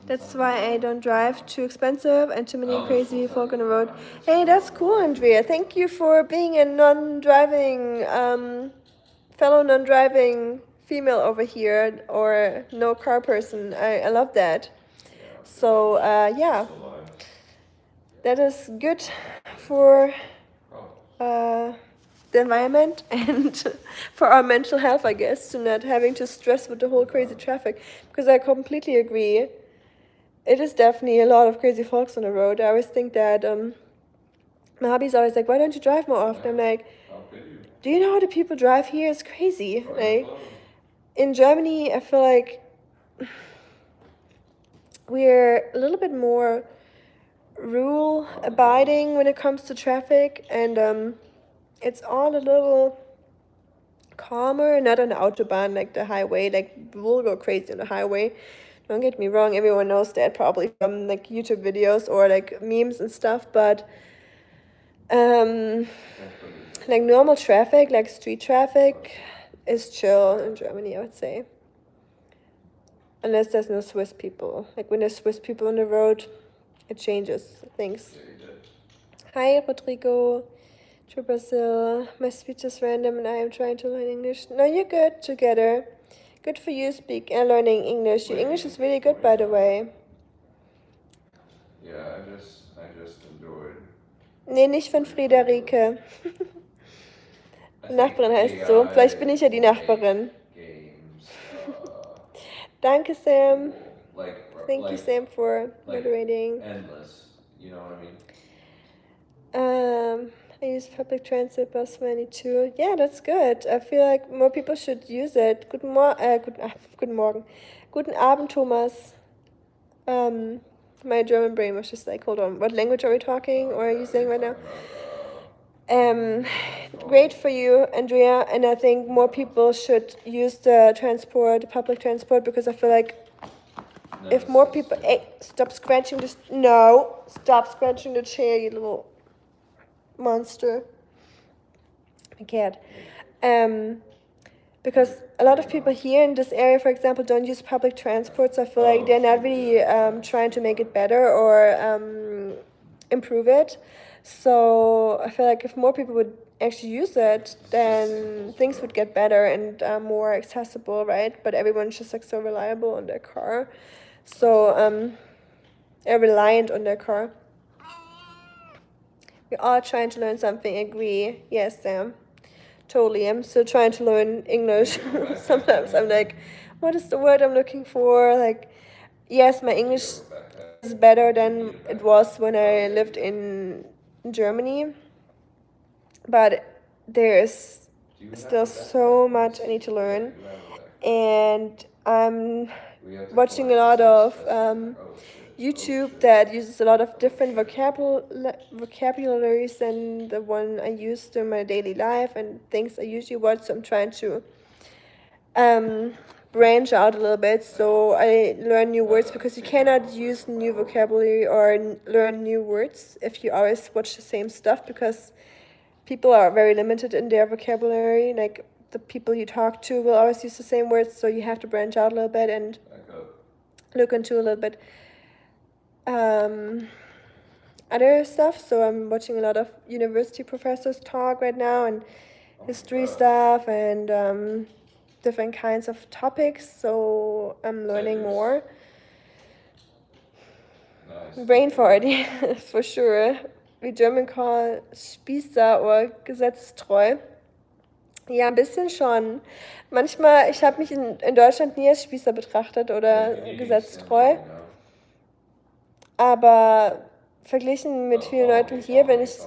That's why I don't drive. Too expensive and too many crazy folk on the road. Hey, that's cool, Andrea. Thank you for being a non-driving, fellow non-driving female over here, or no car person. I love that. So, yeah, that is good for the environment and for our mental health, I guess, to not having to stress with the whole crazy traffic. Because I completely agree. It is definitely a lot of crazy folks on the road. I always think that my hubby's always like, why don't you drive more often? I'm like, do you know how the people drive here? It's crazy. Like, in Germany, I feel like we're a little bit more rule abiding when it comes to traffic, and it's all a little calmer, not on the autobahn, like the highway. Like, we'll go crazy on the highway. Don't get me wrong, everyone knows that probably from like YouTube videos or like memes and stuff, but like normal traffic, like street traffic, is chill in Germany, I would say. Unless there's no Swiss people. Like when there's Swiss people on the road, it changes things. Hi, Rodrigo. To Brazil. My speech is random and I am trying to learn English. No, you're good together. Good for you learning English. Your English is really good, by the way. Yeah, I just enjoyed. Nee, nicht von Friederike. Die Nachbarin heißt so. Vielleicht bin ich ja die Nachbarin. Games, Danke, Sam. like, Thank you, Sam, for moderating. Endless, you know what I mean? I use public transit, bus 22. Yeah, that's good. I feel like more people should use it. Guten Morgen. Guten Abend, Thomas. My German brain was just like, hold on, what language are we talking or are you saying right now? Great for you, Andrea, and I think more people should use the public transport, because I feel like if more people... Hey, stop scratching this... No! Stop scratching the chair, you little monster. My cat. Because a lot of people here in this area, for example, don't use public transport, so I feel like they're not really trying to make it better or improve it. So I feel like if more people would actually use it, then things would get better and more accessible, right? But everyone's just like so reliable on their car. So they're reliant on their car. We're all trying to learn something, agree. Yes, Sam. Totally. I'm still trying to learn English. Sometimes I'm like, what is the word I'm looking for? Like, yes, my English is better than it was when I lived in Germany. But there's still so much I need to learn. And I'm watching a lot of YouTube that uses a lot of different vocabularies than the one I use in my daily life and things I usually watch. So I'm trying to branch out a little bit, so I learn new words, because you cannot use new vocabulary or learn new words if you always watch the same stuff, because people are very limited in their vocabulary. Like the people you talk to will always use the same words, so you have to branch out a little bit and look into a little bit other stuff. So I'm watching a lot of university professors talk right now, and history stuff, and different kinds of topics. So I'm learning more. Nice. Brain fart, yeah, for sure. Wie German call Spießer oder gesetzestreu. Ja, ein bisschen schon. Manchmal, ich habe mich in Deutschland nie als Spießer betrachtet oder gesetztreu. Aber verglichen mit vielen Leuten hier, wenn ich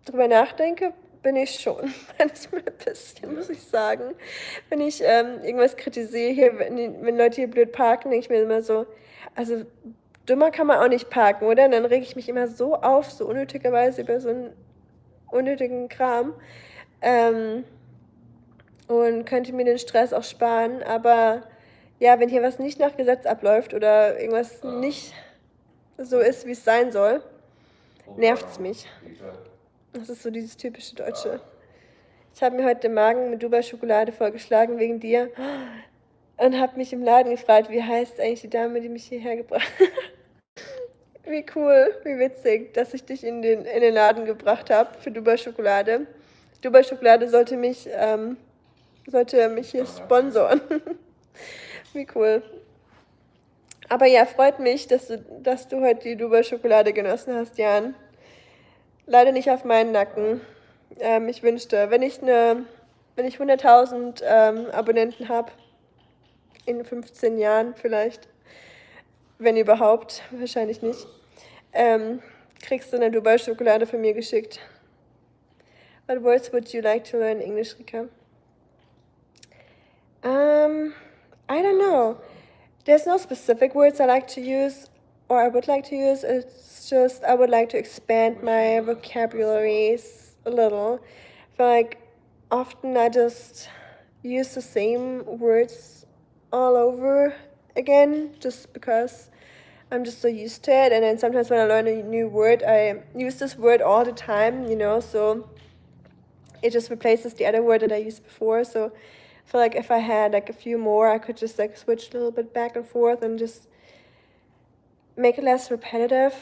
drüber nachdenke, bin ich schon. Manchmal ein bisschen, muss ich sagen. Wenn ich irgendwas kritisiere hier, wenn Leute hier blöd parken, denke ich mir immer so, also dümmer kann man auch nicht parken, oder? Und dann rege ich mich immer so auf, so unnötigerweise über so einen unnötigen Kram. Und könnte mir den Stress auch sparen. Aber ja, wenn hier was nicht nach Gesetz abläuft oder irgendwas nicht so ist, wie es sein soll, nervt es mich. Das ist so dieses typische Deutsche. Ich habe mir heute den Magen mit Dubai-Schokolade vorgeschlagen wegen dir und habe mich im Laden gefragt, wie heißt eigentlich die Dame, die mich hierher gebracht hat. Wie cool, wie witzig, dass ich dich in den Laden gebracht habe für Dubai-Schokolade. Dubai-Schokolade sollte mich hier sponsoren. Wie cool. Aber ja, freut mich, dass du heute die Dubai-Schokolade genossen hast, Jan. Leider nicht auf meinen Nacken. Ich wünschte, wenn ich 100.000 Abonnenten habe, in 15 Jahren vielleicht, wenn überhaupt, wahrscheinlich nicht, kriegst du eine Dubai-Schokolade von mir geschickt. What words would you like to learn English, Rika? I don't know. There's no specific words I like to use or I would like to use. It's just I would like to expand my vocabulary a little. I feel like often I just use the same words all over again just because I'm just so used to it. And then sometimes when I learn a new word, I use this word all the time, so it just replaces the other word that I used before. So I feel like if I had like a few more, I could just like switch a little bit back and forth and just make it less repetitive.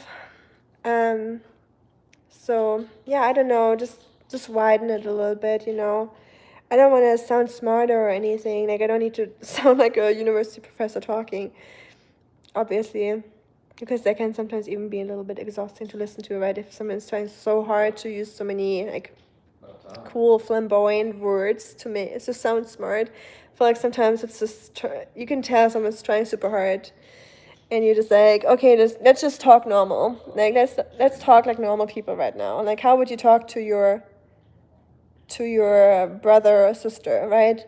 So yeah, I don't know, just widen it a little bit, I don't want to sound smarter or anything. Like I don't need to sound like a university professor talking, obviously, because that can sometimes even be a little bit exhausting to listen to, right? If someone's trying so hard to use so many like cool flamboyant words to sound smart. I feel like sometimes it's just you can tell someone's trying super hard, and you're just like, okay, let's just talk normal. Like let's talk like normal people right now. Like how would you talk to your brother or sister, right?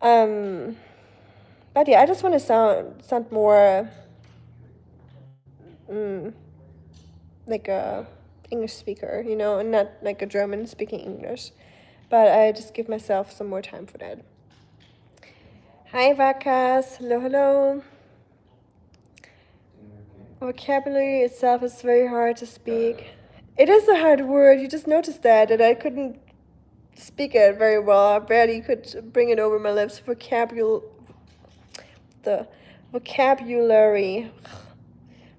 But yeah, I just want to sound more like a English speaker, and not like a German speaking English. But I just give myself some more time for that. Hi, Vakas. Hello, hello. Vocabulary itself is very hard to speak. It is a hard word. You just noticed that I couldn't speak it very well. I barely could bring it over my lips. The vocabulary.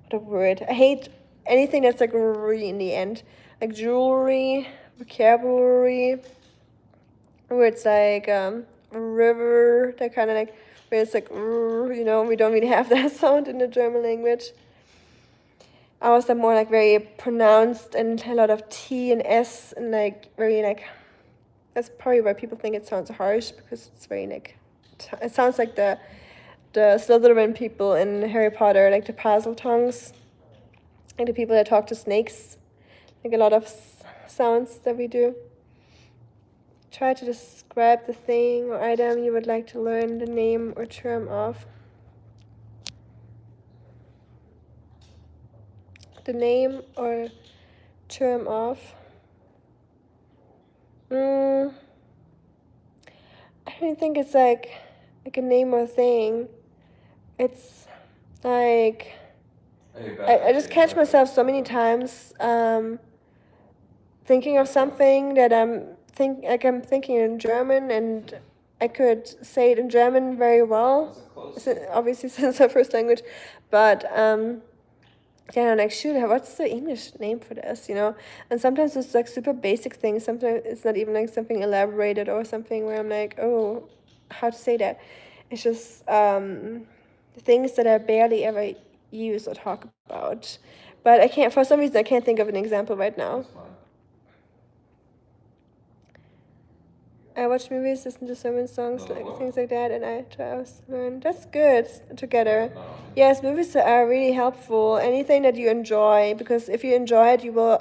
What a word. I hate anything that's like "ry" in the end. Like jewelry, vocabulary, where it's like river, that kind of like, where it's like, we don't really have that sound in the German language. Ours are more like very pronounced and a lot of T and S and like very like, that's probably why people think it sounds harsh, because it's very like, it sounds like the Slytherin people in Harry Potter, like the Parseltongues, like the people that talk to snakes, like a lot of sounds that we do. Try to describe the thing or item you would like to learn the name or term of. The name or term of. I don't think it's like a name or thing. It's like I just catch myself so many times thinking of something that I'm thinking in German, and I could say it in German very well. That's a close. Obviously, since our first language, but yeah, I'm like, shoot, what's the English name for this? And sometimes it's like super basic things. Sometimes it's not even like something elaborated or something where I'm like, oh, how to say that? It's just things that I barely ever use or talk about. But I can't, for some reason, I can't think of an example right now. That's fine. I watch movies, listen to sermon songs, No, like what? things like that, and I try to learn. That's good together. No. Yes, movies are really helpful. Anything that you enjoy, because if you enjoy it, you will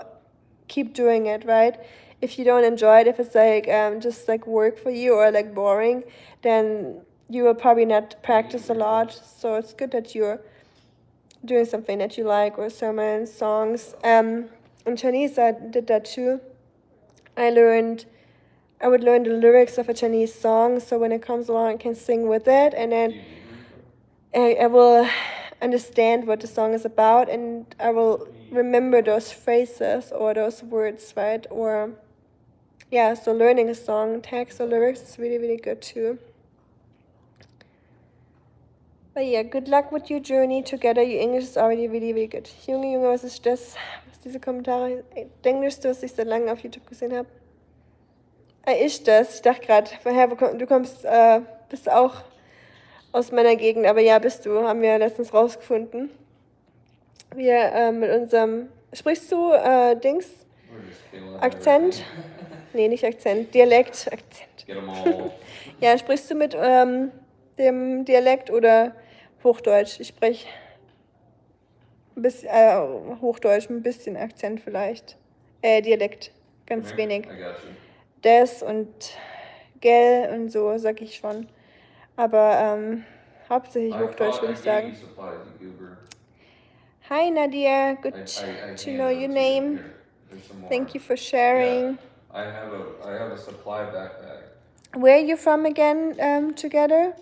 keep doing it, right? If you don't enjoy it, if it's like just like work for you or like boring, then you will probably not practice a lot. So it's good that you're doing something that you like, or sermons, songs. In Chinese, I did that too. I would learn the lyrics of a Chinese song, so when it comes along, I can sing with it, and Do then you need refill? I will understand what the song is about, and I will remember those phrases or those words, right? Or, yeah, so learning a song, text or lyrics is really, really good too. But yeah, good luck with your journey together. Your English is already really, really good. Junge, was ist das? Was diese Kommentare? Englisch, was ich seit langem auf YouTube gesehen habe. Ist das? Ich dachte gerade, woher du kommst, bist auch aus meiner Gegend, aber ja, bist du, haben wir letztens rausgefunden. Wir mit unserem, sprichst du Dings? We're just killing Akzent? everything. Nee, nicht Akzent, Dialekt. Akzent. Get 'em all. Ja, sprichst du mit dem Dialekt oder Hochdeutsch? Ich spreche Hochdeutsch, ein bisschen Akzent vielleicht. Dialekt, ganz Come here, wenig. I got you. Des und gell und so, sag ich schon. Aber hauptsächlich I Hochdeutsch, thought würde I ich gave sagen. you supplies, you goober. Hi Nadia, good I to handed know them your to name. Here, there's some more. Thank you for sharing. I have a supply backpack. Where are you from again together?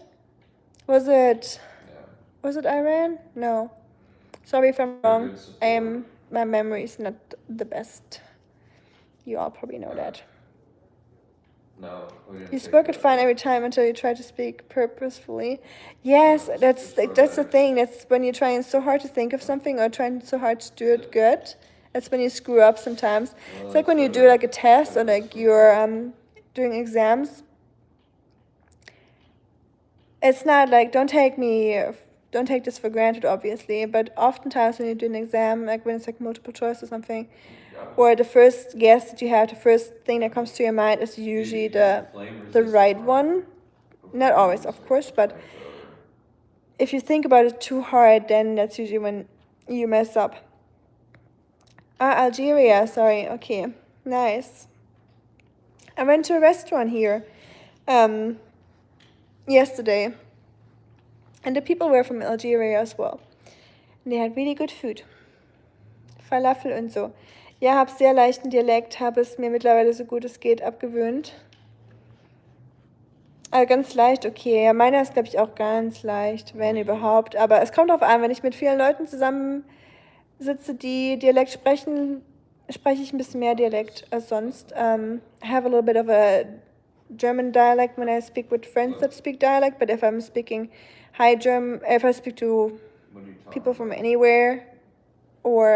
Was it Iran? No. Sorry if I'm They're wrong. good support. My memory is not the best. You all probably know that. No, we didn't You take spoke it that. fine every time until you tried to speak purposefully. Yes, No, that's it's that's the better. thing. That's when you're trying so hard to think of something or trying so hard to do it good. That's when you screw up sometimes. Well, It's like when you that's do like a better. test or Better like for you're me. doing exams. It's not like don't take this for granted, obviously, but oftentimes when you do an exam, like when it's like multiple choice or something, Yeah. or the first guess that you have, the first thing that comes to your mind is usually the right one. Not always, of course, but if you think about it too hard, then that's usually when you mess up. Algeria, sorry. Okay, nice. I went to a restaurant here yesterday, and the people were from Algeria as well. And they had really good food. Falafel und so. Ja, habe sehr leichten Dialekt, habe es mir mittlerweile so gut es geht abgewöhnt. Also ganz leicht, okay. Ja, meiner ist, glaube ich, auch ganz leicht, wenn überhaupt. Aber es kommt darauf an, wenn ich mit vielen Leuten zusammen sitze, die Dialekt sprechen, spreche ich ein bisschen mehr Dialekt als sonst. I have a little bit of a German dialect when I speak with friends that speak dialect, but if I'm speaking high German, if I speak to people from anywhere, or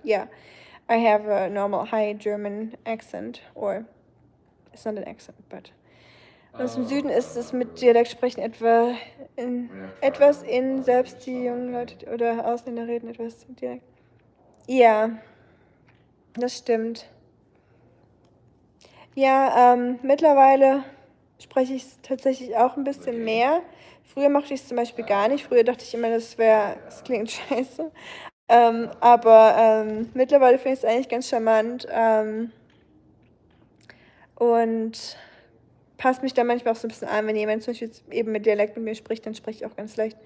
yeah, I have a normal high German accent, or it's not an accent, but aus dem Süden ist es mit Dialekt sprechen etwas in, selbst die jungen Leute oder Ausländer reden etwas Dialekt. Ja, das stimmt. Ja, mittlerweile spreche ich es tatsächlich auch ein bisschen mehr. Früher mochte ich es zum Beispiel gar nicht. Früher dachte ich immer, das klingt scheiße. Aber mittlerweile finde ich es eigentlich ganz charmant. Und passt mich da manchmal auch so ein bisschen an, wenn jemand zum Beispiel eben mit Dialekt mit mir spricht, dann spreche ich auch ganz leicht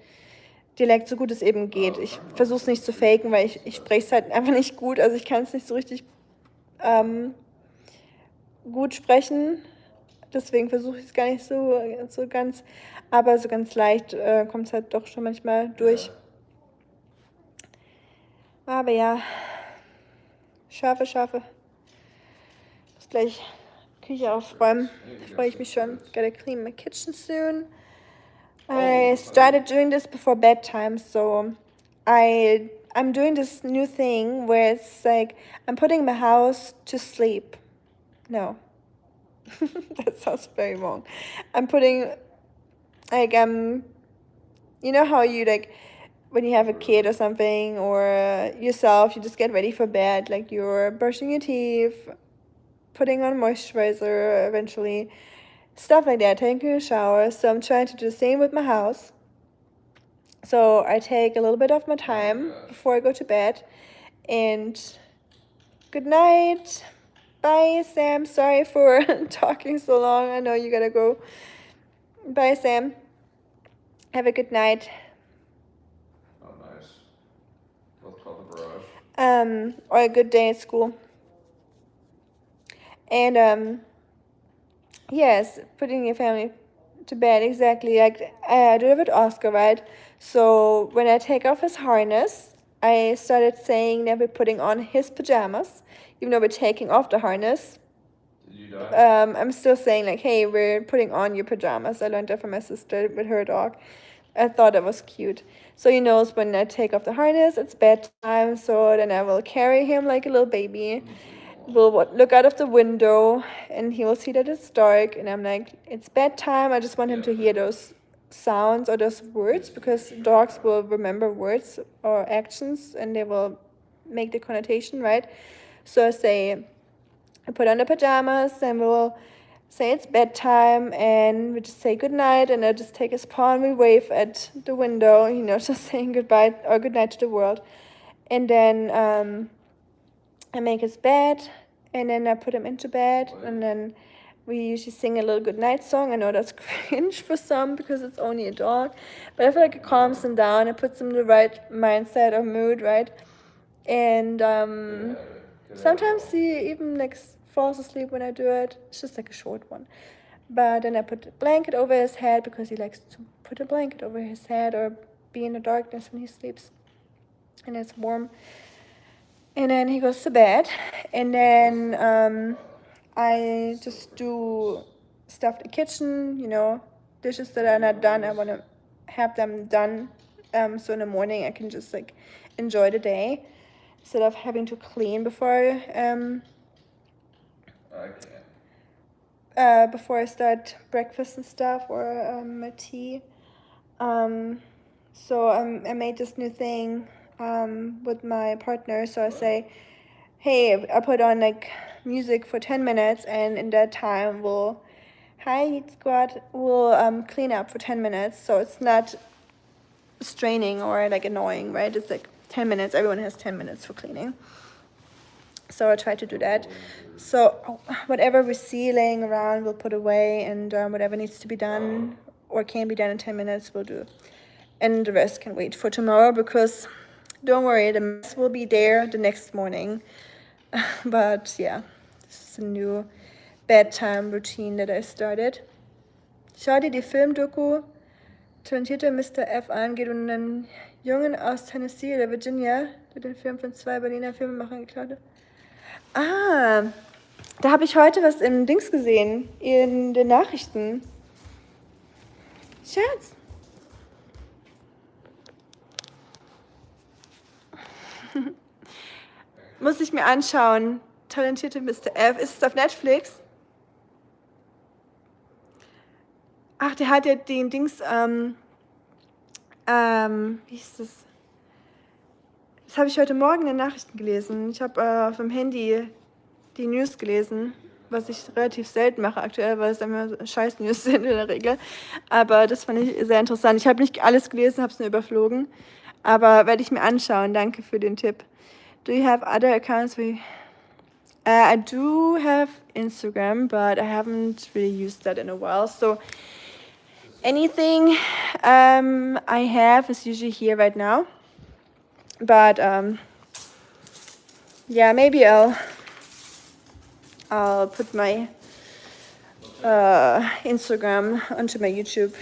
Dialekt, so gut es eben geht. Ich versuche es nicht zu faken, weil ich spreche es halt einfach nicht gut. Also ich kann es nicht so richtig gut sprechen. Deswegen versuche ich es gar nicht so ganz. Aber so ganz leicht kommt es halt doch schon manchmal durch. Aber ja, Schafe. gleich Küche aufräumen. Da freue ich mich schon. Gotta clean my kitchen soon. I started doing this before bedtime, so I'm doing this new thing where it's like I'm putting my house to sleep. No. That sounds very wrong. I'm putting like you know how you like when you have a kid or something or yourself, you just get ready for bed, like you're brushing your teeth, putting on moisturizer eventually, stuff like that, taking a shower. So I'm trying to do the same with my house. So I take a little bit of my time before I go to bed. And good night. Bye, Sam. Sorry for talking so long. I know you gotta go. Bye, Sam. Have a good night. Oh, nice. Let's call the barrage. Or a good day at school. And yes, putting your family to bed, exactly. Like I do it with Oscar, right? So when I take off his harness, I started saying that we're putting on his pajamas, even though we're taking off the harness. Did you die? I'm still saying like, hey, we're putting on your pajamas. I learned that from my sister with her dog. I thought that was cute. So he knows when I take off the harness, it's bedtime. So then I will carry him like a little baby. We'll look out of the window and he will see that it's dark. And I'm like, it's bedtime. I just want him to hear those sounds or those words because dogs will remember words or actions and they will make the connotation, right? So I put on the pajamas and we'll say it's bedtime and we just say goodnight and I just take his paw and we wave at the window, you know, just saying goodbye or goodnight to the world. And then I make his bed and then I put him into bed and then we usually sing a little goodnight song. I know that's cringe for some because it's only a dog, but I feel like it calms him down. It puts him in the right mindset or mood, right? And sometimes he even like falls asleep when I do it. It's just like a short one. But then I put a blanket over his head because he likes to put a blanket over his head or be in the darkness when he sleeps. And it's warm. And then he goes to bed. And then I just do stuff in the kitchen, you know, dishes that are not done. I want to have them done. So in the morning I can just like enjoy the day instead of having to clean before before I start breakfast and stuff or my tea. So I made this new thing with my partner. So I say, hey, I put on like music for 10 minutes and in that time we'll clean up for 10 minutes. So it's not straining or like annoying, right? It's like 10 minutes. Everyone has 10 minutes for cleaning. So I try to do that. So whatever we see laying around, we'll put away, and whatever needs to be done or can be done in 10 minutes, we'll do. And the rest can wait for tomorrow because don't worry, the mess will be there the next morning. But yeah, this is a new bedtime routine that I started. Schau dir die Filmdoku Talentierte Mr. F an, geht um einen Jungen aus Tennessee oder Virginia, der den Film von 2 Berliner Filmemachern geklaut hat. Ah, da habe ich heute was im Dings gesehen, in den Nachrichten. Schatz. Muss ich mir anschauen. Talentierte Mr. F. Ist es auf Netflix? Ach, der hat ja den Dings, wie hieß das? Das habe ich heute Morgen in den Nachrichten gelesen. Ich habe auf dem Handy die News gelesen, was ich relativ selten mache aktuell, weil es immer scheiß News sind in der Regel. Aber das fand ich sehr interessant. Ich habe nicht alles gelesen, habe es nur überflogen. Aber werde ich mir anschauen. Danke für den Tipp. Do you have other accounts? I do have Instagram, but I haven't really used that in a while. So anything I have is usually here right now. But yeah, maybe I'll put my Instagram onto my YouTube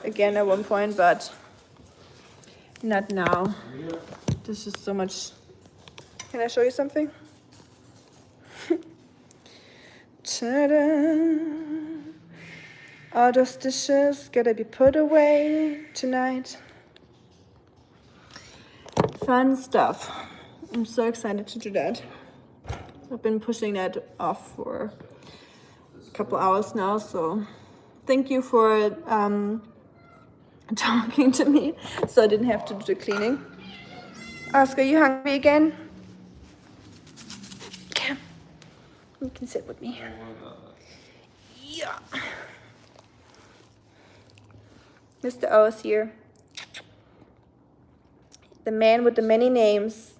again at one point, but not now. There's just so much. Can I show you something? Ta-da. All those dishes gotta be put away tonight. Fun stuff. I'm so excited to do that. I've been pushing that off for a couple hours now, so thank you for talking to me so I didn't have to do the cleaning. Oscar, you hungry again? Come. You can sit with me. Yeah. Mr. O is here. The man with the many names.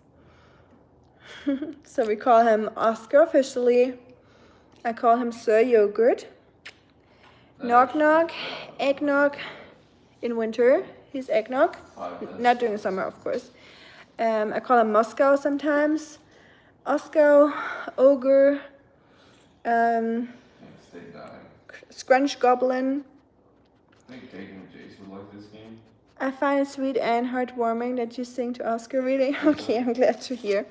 So we call him Oscar officially. I call him Sir Yogurt. Knock knock, eggnog in winter. He's eggnog. Not during summer, of course. I call him Moscow sometimes. Oscar, Ogre, Scrunch Goblin. I think Taking Jace would like this game. I find it sweet and heartwarming that you sing to Oscar, really? Okay, I'm glad to hear.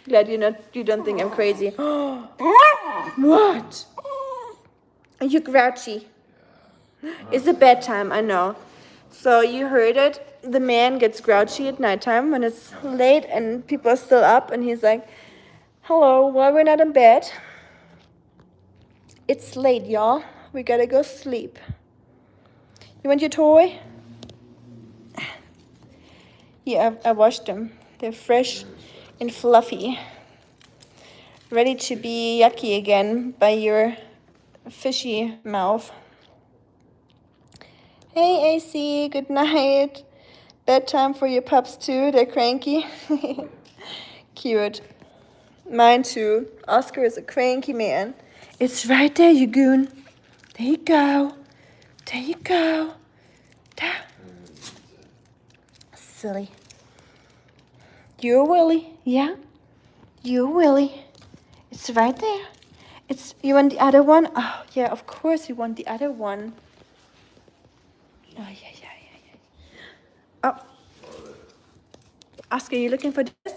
Glad you don't think I'm crazy. What? Are you grouchy? It's a bedtime, I know. So you heard it. The man gets grouchy at nighttime when it's late and people are still up, and he's like, hello, why we're not in bed? It's late, y'all. We gotta go sleep. You want your toy? Yeah, I washed them. They're fresh and fluffy. Ready to be yucky again by your fishy mouth. Hey, AC, good night. Bedtime for your pups too, they're cranky. Cute. Mine too. Oscar is a cranky man. It's right there, you goon. There you go. There you go. There. Silly. You're Willie, yeah? You're Willie. It's right there. You want the other one? Oh, yeah, of course you want the other one. Oh, yeah. Oh. Oscar, you looking for this?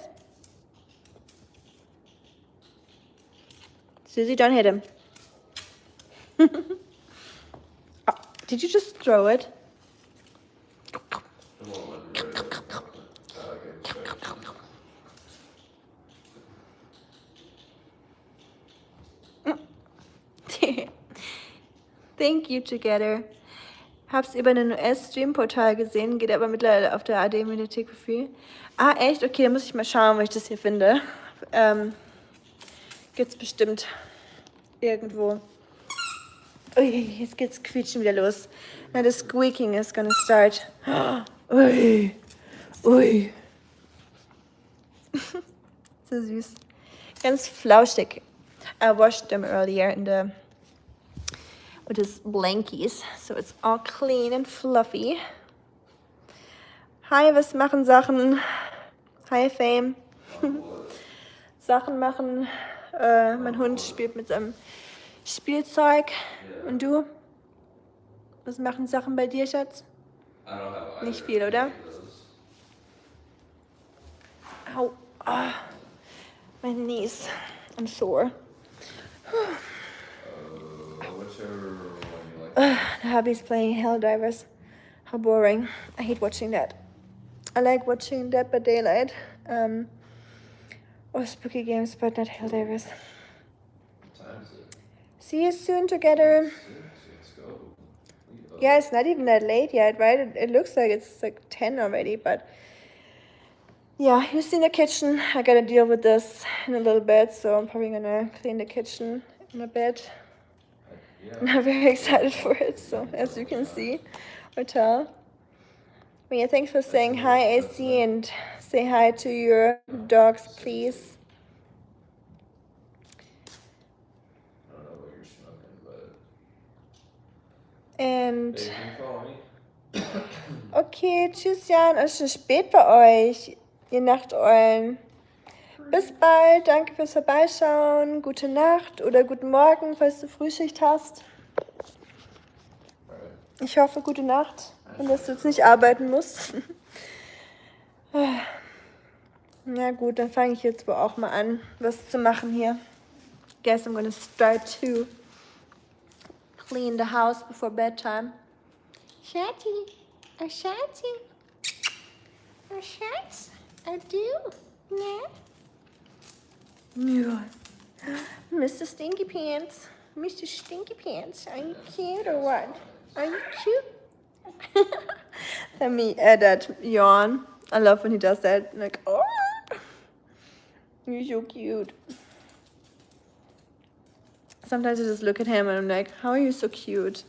Susie, don't hit him. Oh, did you just throw it? Thank you, Together. Hab's über ein US-Stream-Portal gesehen, geht aber mittlerweile auf der AD-Mediathek für. Ah, echt? Okay, dann muss ich mal schauen, wo ich das hier finde. Gibt's bestimmt irgendwo. Ui, jetzt geht's quietschen wieder los. Now the squeaking is gonna start. Ui. So süß. Ganz flauschig. I washed them earlier with his blankies, so it's all clean and fluffy. Hi, was machen Sachen? Hi, Fame. Sachen machen. Mein Hund spielt mit seinem Spielzeug. Und du? Was machen Sachen bei dir, Schatz? Nicht viel, oder? Au. Oh, my knees. I'm sore. What's your one you like? The hubby's playing Helldivers. How boring. I hate watching that. I like watching Dead by Daylight. Or spooky games, but not Helldivers. What time is it? See you soon, Together. 6. Let's go. Yeah, it's not even that late yet, right? It looks like it's like 10 already, but yeah, you see in the kitchen. I gotta deal with this in a little bit, so I'm probably gonna clean the kitchen in a bit. Yeah. I'm not very excited for it, so as you can see or tell. But yeah, thanks for saying hi, AC, and say hi to your dogs, please. I don't know what you're smoking, but And hey, can you follow me? okay, tschüss Jan, es ist schon spät bei euch, ihr Nachteulen. Bis bald, danke fürs Vorbeischauen, gute Nacht oder guten Morgen, falls du Frühschicht hast. Alright. Ich hoffe, gute Nacht und dass du jetzt nicht arbeiten musst. Na gut, dann fange ich jetzt wohl auch mal an, was zu machen hier. guess I'm gonna start to clean the house before bedtime. Shanty, a shanty, a shants, I do, yeah. Yeah. Mr. Stinky Pants, Mr. Stinky Pants, are you cute or what? Are you cute? Let me add that yawn. I love when he does that. Like, oh, you're so cute. Sometimes I just look at him and I'm like, how are you so cute?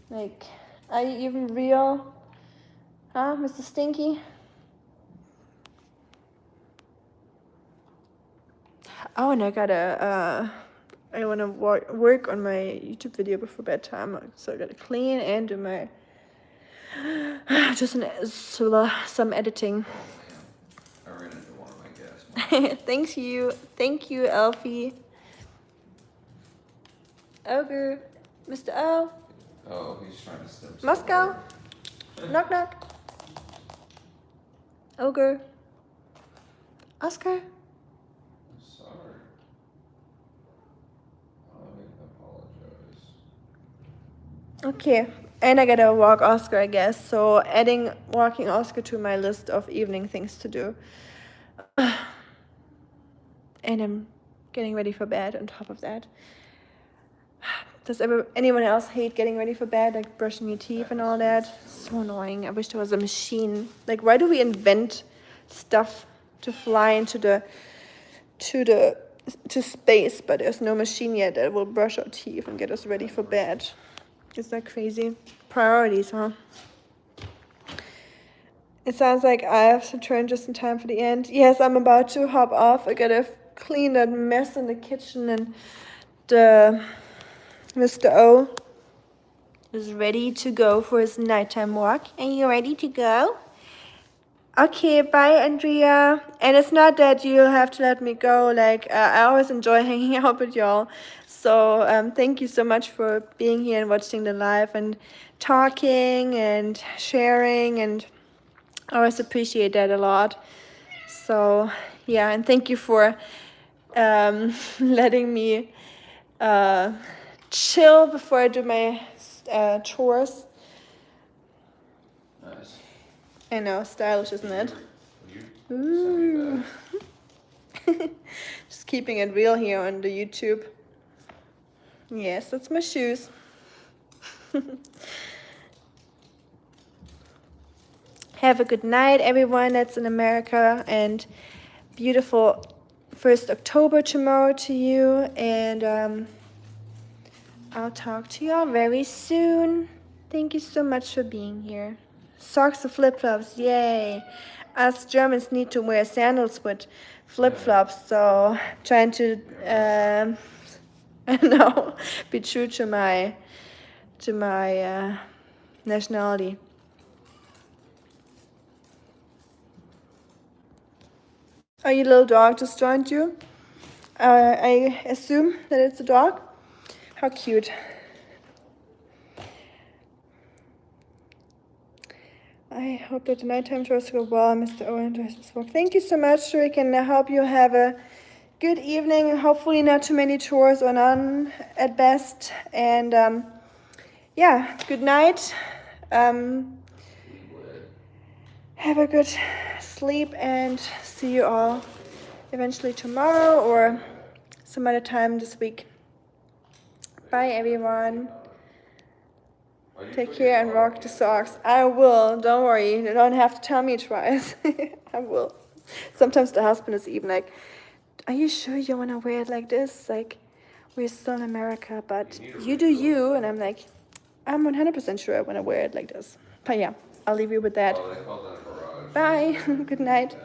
Like, are you even real? Huh, Mr. Stinky? Oh, and I gotta, I wanna work on my YouTube video before bedtime. So I gotta clean and do my, just some editing. I ran into one of my gas. Thank you, Elfie. Ogre, Mr. O, Oh, he's trying to step. Moscow, knock knock. Ogre, Oscar. I'm sorry. I apologize. Okay, and I gotta walk Oscar, I guess. So adding walking Oscar to my list of evening things to do. And I'm getting ready for bed on top of that. Does anyone else hate getting ready for bed, like brushing your teeth and all that? So annoying. I wish there was a machine. Like, why do we invent stuff to fly into to space, but there's no machine yet that will brush our teeth and get us ready for bed? Is that crazy? Priorities, huh? It sounds like I have to turn just in time for the end. Yes, I'm about to hop off. I gotta clean that mess in the kitchen, and the Mr. O is ready to go for his nighttime walk. Are you ready to go? Okay, bye, Andrea. And it's not that you'll have to let me go. Like, I always enjoy hanging out with y'all. So thank you so much for being here and watching the live and talking and sharing. And I always appreciate that a lot. So, yeah, and thank you for letting me chill before I do my chores. Nice. I know, stylish, isn't it? You Ooh. Just keeping it real here on the YouTube. Yes, that's my shoes. Have a good night, everyone that's in America, and beautiful 1st October tomorrow to you. And I'll talk to y'all very soon. Thank you so much for being here. Socks or flip-flops, yay. Us Germans need to wear sandals with flip-flops, so trying to, I don't know, be true to my nationality. Oh, your little dog just joined you? I assume that it's a dog? How cute. I hope that the nighttime chores go well, Mr. O enjoys his walk. Thank you so much, Rick, and I hope you have a good evening. Hopefully not too many chores or none at best. And yeah, good night. Have a good sleep and see you all eventually tomorrow or some other time this week. Bye, everyone. Take care and rock the socks. I will. Don't worry. You don't have to tell me twice. I will. Sometimes the husband is even like, are you sure you want to wear it like this? Like, we're still in America, but you do you. And I'm like, I'm 100% sure I want to wear it like this. But yeah, I'll leave you with that. Oh, they call that a garage. Bye. Good night.